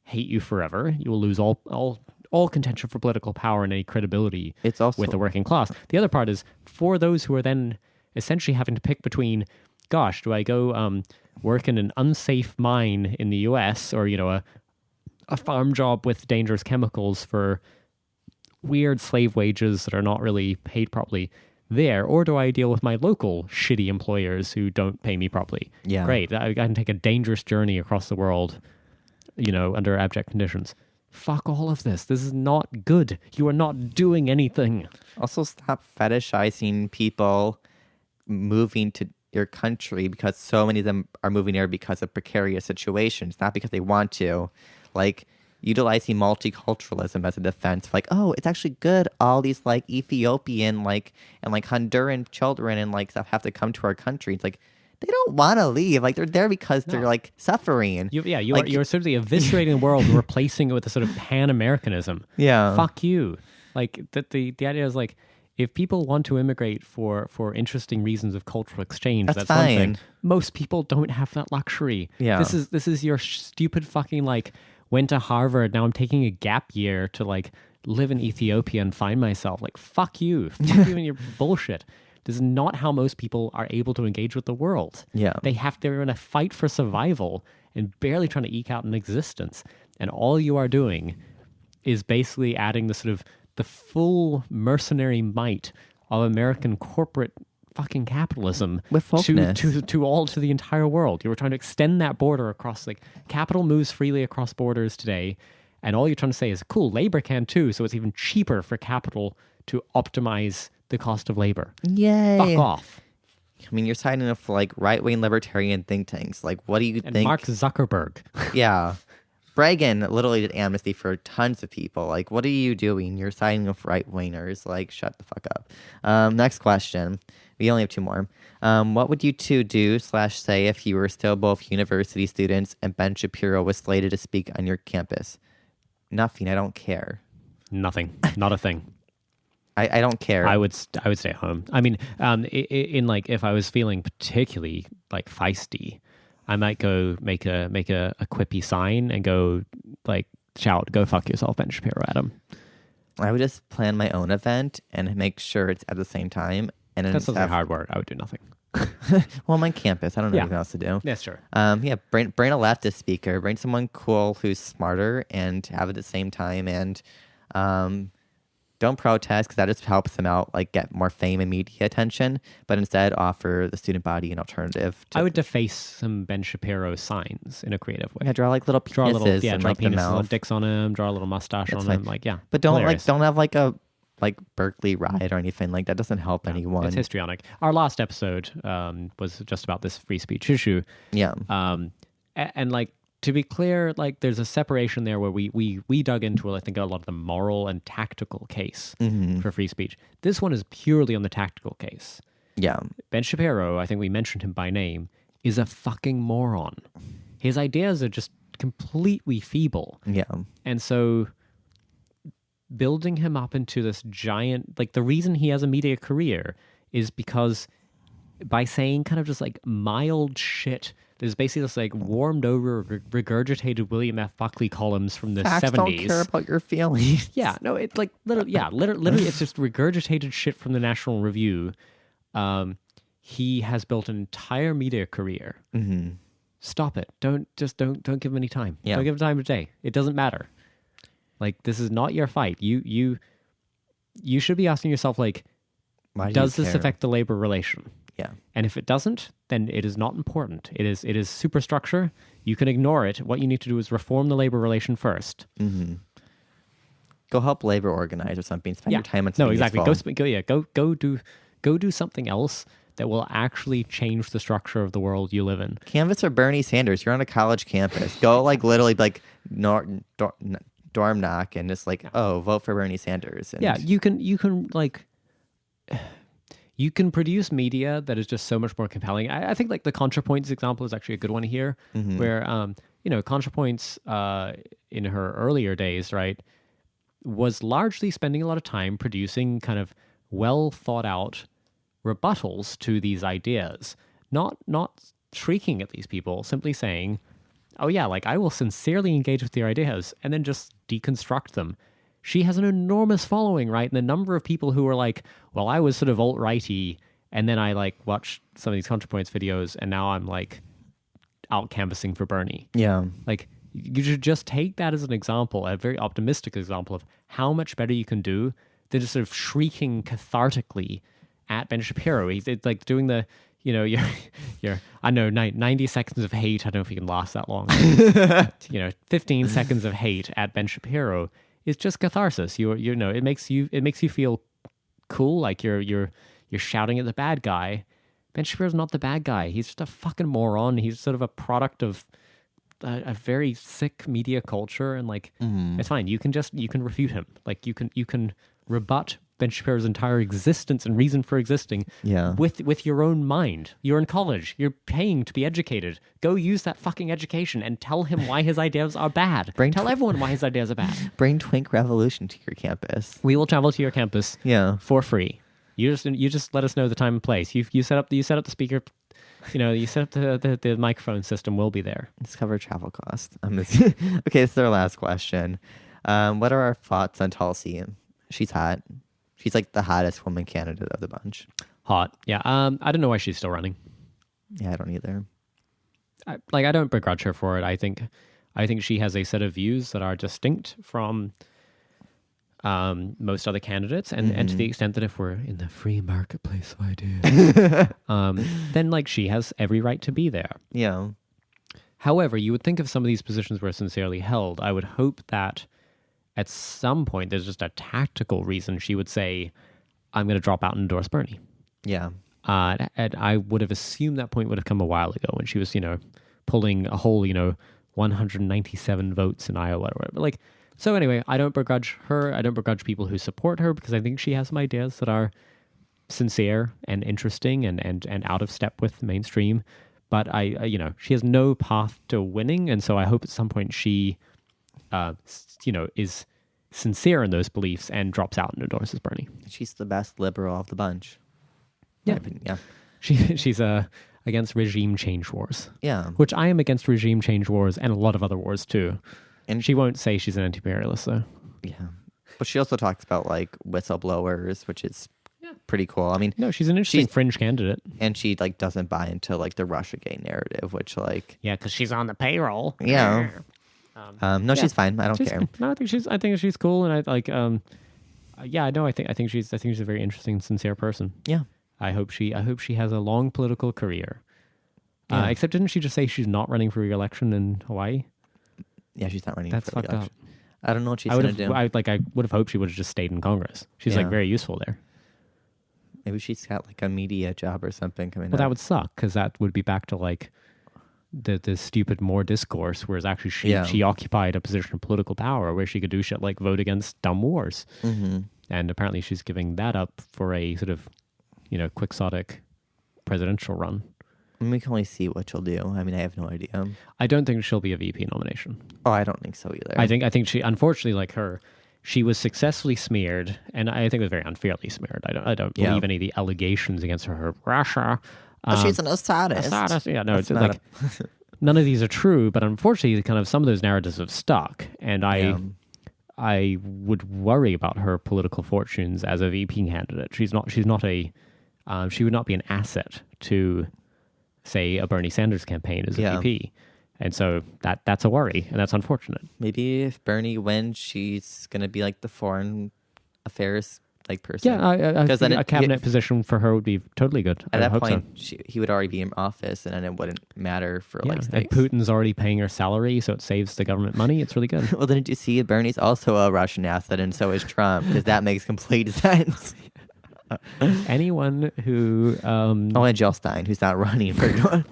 [SPEAKER 2] hate you forever. You will lose all contention for political power and any credibility
[SPEAKER 1] It's also
[SPEAKER 2] with the working class. The other part is for those who are then essentially having to pick between, gosh, do I go work in an unsafe mine in the US or, a farm job with dangerous chemicals for weird slave wages that are not really paid properly there, or do I deal with my local shitty employers who don't pay me properly?
[SPEAKER 1] Yeah.
[SPEAKER 2] Great. I can take a dangerous journey across the world, under abject conditions. Fuck all of this. This is not good. You are not doing anything.
[SPEAKER 1] Also, stop fetishizing people moving to your country because so many of them are moving there because of precarious situations, not because they want to. Like, utilizing multiculturalism as a defense, like, oh, it's actually good. All these like Ethiopian, and Honduran children and like stuff have to come to our country. It's like they don't want to leave. Like they're there because they're like suffering.
[SPEAKER 2] You're simply eviscerating the world and replacing it with a sort of Pan-Americanism.
[SPEAKER 1] Yeah.
[SPEAKER 2] Fuck you. Like the idea is like, if people want to immigrate for interesting reasons of cultural exchange, that's
[SPEAKER 1] fine.
[SPEAKER 2] One thing. Most people don't have that luxury.
[SPEAKER 1] Yeah.
[SPEAKER 2] This is your stupid fucking like, went to Harvard, now I'm taking a gap year to like live in Ethiopia and find myself. Like, fuck you. Fuck you and your bullshit. This is not how most people are able to engage with the world.
[SPEAKER 1] Yeah.
[SPEAKER 2] They're in a fight for survival and barely trying to eke out an existence. And all you are doing is basically adding the full mercenary might of American corporate fucking capitalism
[SPEAKER 1] with
[SPEAKER 2] to the entire world. You were trying to extend that border across, like, capital moves freely across borders today, and all you're trying to say is, cool, labor can too, so it's even cheaper for capital to optimize the cost of labor.
[SPEAKER 1] Yay.
[SPEAKER 2] Fuck off.
[SPEAKER 1] I mean, you're signing up for like right-wing libertarian think tanks. Like, what do you think?
[SPEAKER 2] Mark Zuckerberg.
[SPEAKER 1] Yeah. Reagan literally did amnesty for tons of people. Like, what are you doing? You're signing up for right-wingers. Like, shut the fuck up. Next question. We only have two more. What would you two do / say if you were still both university students and Ben Shapiro was slated to speak on your campus? Nothing. I don't care.
[SPEAKER 2] Nothing. Not a thing.
[SPEAKER 1] I don't care.
[SPEAKER 2] I would stay at home. I mean, in like, if I was feeling particularly like feisty, I might go make a quippy sign and go like shout, "Go fuck yourself, Ben Shapiro," at him.
[SPEAKER 1] I would just plan my own event and make sure it's at the same time. And
[SPEAKER 2] that's like hard work. I would do nothing.
[SPEAKER 1] Well, I'm on campus. I don't know anything else to do.
[SPEAKER 2] That's true.
[SPEAKER 1] Bring a leftist speaker. Bring someone cool who's smarter and have it at the same time. And don't protest because that just helps them out, like get more fame and media attention. But instead, offer the student body an alternative.
[SPEAKER 2] I would deface some Ben Shapiro signs in a creative way.
[SPEAKER 1] Yeah, draw like little penises and
[SPEAKER 2] draw
[SPEAKER 1] like the
[SPEAKER 2] penises
[SPEAKER 1] mouth.
[SPEAKER 2] on dicks on him. Draw a little mustache on him. Like, yeah.
[SPEAKER 1] But don't
[SPEAKER 2] hilarious.
[SPEAKER 1] don't have like a Berkeley riot or anything like that. Doesn't help anyone.
[SPEAKER 2] It's histrionic. Our last episode was just about this free speech issue.
[SPEAKER 1] Yeah.
[SPEAKER 2] And like, to be clear, like there's a separation there where we dug into, I think, a lot of the moral and tactical case for free speech. This one is purely on the tactical case.
[SPEAKER 1] Yeah.
[SPEAKER 2] Ben Shapiro, I think we mentioned him by name, is a fucking moron. His ideas are just completely feeble.
[SPEAKER 1] Yeah.
[SPEAKER 2] And so building him up into this giant, like the reason he has a media career is because by saying kind of just like mild shit, there's basically this like warmed over, regurgitated William F. Buckley columns from the
[SPEAKER 1] Facts
[SPEAKER 2] 70s.
[SPEAKER 1] Don't care about your feelings.
[SPEAKER 2] Yeah, no, it's like literally it's just regurgitated shit from the National Review. He has built an entire media career.
[SPEAKER 1] Mm-hmm.
[SPEAKER 2] Stop it. Don't give him any time.
[SPEAKER 1] Yeah.
[SPEAKER 2] Don't give him time of day. It doesn't matter. Like, this is not your fight. You should be asking yourself, like, does this affect the labor relation?
[SPEAKER 1] Yeah.
[SPEAKER 2] And if it doesn't, then it is not important. It is superstructure. You can ignore it. What you need to do is reform the labor relation first.
[SPEAKER 1] Mm-hmm. Go help labor organize or something. Spend your time on something.
[SPEAKER 2] No, exactly.
[SPEAKER 1] Useful.
[SPEAKER 2] Go do something else that will actually change the structure of the world you live in.
[SPEAKER 1] Canvas or Bernie Sanders. You're on a college campus. Go like literally like dorm knock and just like, oh, vote for Bernie Sanders. And
[SPEAKER 2] yeah, you can like, you can produce media that is just so much more compelling. I think like the ContraPoints example is actually a good one here, where ContraPoints in her earlier days, right, was largely spending a lot of time producing kind of well thought out rebuttals to these ideas, not shrieking at these people, simply saying, oh yeah, like I will sincerely engage with your ideas and then just deconstruct them. She has an enormous following, right? And the number of people who are like, well, I was sort of alt-righty and then I like watched some of these ContraPoints videos and now I'm like out canvassing for Bernie.
[SPEAKER 1] Yeah.
[SPEAKER 2] Like, you should just take that as an example, a very optimistic example of how much better you can do than just sort of shrieking cathartically at Ben Shapiro. It's like doing the, your I know, 90 seconds of hate. I don't know if you can last that long. 15 seconds of hate at Ben Shapiro is just catharsis. It makes you feel cool, like you're shouting at the bad guy. Ben Shapiro's not the bad guy. He's just a fucking moron. He's sort of a product of a very sick media culture, and like it's fine. You can refute him. Like you can rebut Ben Shapiro's entire existence and reason for existing.
[SPEAKER 1] Yeah.
[SPEAKER 2] With your own mind. You're in college. You're paying to be educated. Go use that fucking education and tell him why his ideas are bad. Tell everyone why his ideas are bad.
[SPEAKER 1] Bring Twink Revolution to your campus.
[SPEAKER 2] We will travel to your campus.
[SPEAKER 1] Yeah.
[SPEAKER 2] For free. You just let us know the time and place. You set up the speaker. You set up the microphone system. We'll be there.
[SPEAKER 1] Let's cover travel costs. Okay, this is our last question. What are our thoughts on Tulsi? She's hot. She's like the hottest woman candidate of the bunch.
[SPEAKER 2] Hot. Yeah. I don't know why she's still running.
[SPEAKER 1] Yeah, I don't either.
[SPEAKER 2] I don't begrudge her for it. I think she has a set of views that are distinct from most other candidates, and to the extent that if we're in the free marketplace of ideas, then like she has every right to be there.
[SPEAKER 1] Yeah.
[SPEAKER 2] However, you would think if some of these positions were sincerely held, I would hope that at some point there's just a tactical reason she would say, I'm going to drop out and endorse Bernie.
[SPEAKER 1] Yeah.
[SPEAKER 2] And I would have assumed that point would have come a while ago when she was, pulling a whole, 197 votes in Iowa or whatever. Like, so anyway, I don't begrudge her. I don't begrudge people who support her because I think she has some ideas that are sincere and interesting and out of step with the mainstream. But she has no path to winning, and so I hope at some point she, is sincere in those beliefs and drops out and endorses Bernie.
[SPEAKER 1] She's the best liberal of the bunch.
[SPEAKER 2] Yeah,
[SPEAKER 1] yeah.
[SPEAKER 2] She's against regime change wars.
[SPEAKER 1] Yeah,
[SPEAKER 2] which I am against regime change wars and a lot of other wars too. And she won't say she's an anti-imperialist, though.
[SPEAKER 1] Yeah. But she also talks about, like, whistleblowers, which is pretty cool. I mean...
[SPEAKER 2] No, she's an interesting fringe candidate.
[SPEAKER 1] And she, like, doesn't buy into, like, the Russiagate narrative, which, like...
[SPEAKER 2] Yeah, because she's on the payroll.
[SPEAKER 1] Yeah. She's fine. I don't care.
[SPEAKER 2] No, I think she's cool, and I, like... I think she's a very interesting, sincere person.
[SPEAKER 1] Yeah.
[SPEAKER 2] I hope she has a long political career. Yeah. Except didn't she just say she's not running for re-election in Hawaii?
[SPEAKER 1] Yeah, she's not running.
[SPEAKER 2] That's
[SPEAKER 1] for
[SPEAKER 2] fucked up.
[SPEAKER 1] I don't know what she's going to do.
[SPEAKER 2] I would have hoped she would have just stayed in Congress. She's like very useful there.
[SPEAKER 1] Maybe she's got like a media job or something coming up.
[SPEAKER 2] Well, that would suck because that would be back to like the stupid Moore discourse, whereas actually she occupied a position of political power where she could do shit like vote against dumb wars. Mm-hmm. And apparently she's giving that up for a sort of, quixotic presidential run.
[SPEAKER 1] We can only see what she'll do. I mean, I have no idea.
[SPEAKER 2] I don't think she'll be a VP nomination.
[SPEAKER 1] Oh, I don't think so either.
[SPEAKER 2] I think she, unfortunately, like her, she was successfully smeared, and I think it was very unfairly smeared. I don't believe any of the allegations against her. Russia.
[SPEAKER 1] She's an sadist.
[SPEAKER 2] Yeah, no, it's like none of these are true, but unfortunately, kind of some of those narratives have stuck, and I would worry about her political fortunes as a VP candidate. She would not be an asset to, say, a Bernie Sanders campaign as a VP. And so that's a worry, and that's unfortunate.
[SPEAKER 1] Maybe if Bernie wins, she's going to be like the foreign affairs person.
[SPEAKER 2] Yeah, a cabinet position for her would be totally good.
[SPEAKER 1] At that point, he would already be in office, and then it wouldn't matter for
[SPEAKER 2] and
[SPEAKER 1] stakes.
[SPEAKER 2] Putin's already paying her salary, so it saves the government money. It's really good.
[SPEAKER 1] Well, didn't you see Bernie's also a Russian asset, and so is Trump, because that makes complete sense.
[SPEAKER 2] Anyone who...
[SPEAKER 1] and Jill Stein, who's not running for...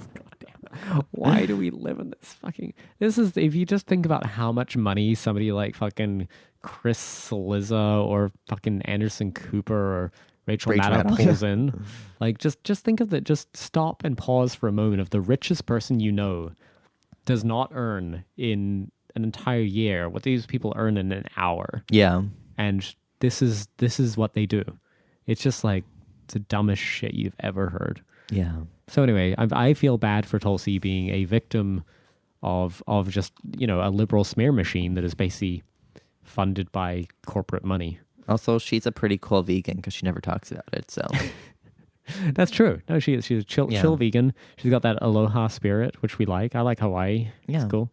[SPEAKER 2] Why do we live in this fucking... This is... If you just think about how much money somebody like fucking Chris Cillizza or fucking Anderson Cooper or Rachel
[SPEAKER 1] Rachel
[SPEAKER 2] Maddow
[SPEAKER 1] Maddow,
[SPEAKER 2] pulls in. Like, just think of that. Just stop and pause for a moment. Of the richest person you know does not earn in an entire year what these people earn in an hour.
[SPEAKER 1] Yeah.
[SPEAKER 2] And this is what they do. It's just like the dumbest shit you've ever heard.
[SPEAKER 1] Yeah.
[SPEAKER 2] So anyway, I feel bad for Tulsi being a victim of just, a liberal smear machine that is basically funded by corporate money.
[SPEAKER 1] Also, she's a pretty cool vegan because she never talks about it. So
[SPEAKER 2] That's true. No, she's a chill vegan. She's got that aloha spirit, which we like. I like Hawaii.
[SPEAKER 1] Yeah.
[SPEAKER 2] It's cool.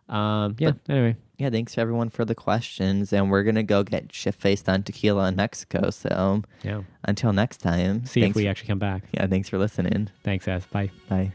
[SPEAKER 2] Anyway.
[SPEAKER 1] Yeah, thanks everyone for the questions. And we're going to go get shit-faced on tequila in Mexico. So
[SPEAKER 2] Yeah.
[SPEAKER 1] until next time.
[SPEAKER 2] See if we actually come back.
[SPEAKER 1] Yeah, thanks for listening.
[SPEAKER 2] Thanks, Az. Bye.
[SPEAKER 1] Bye.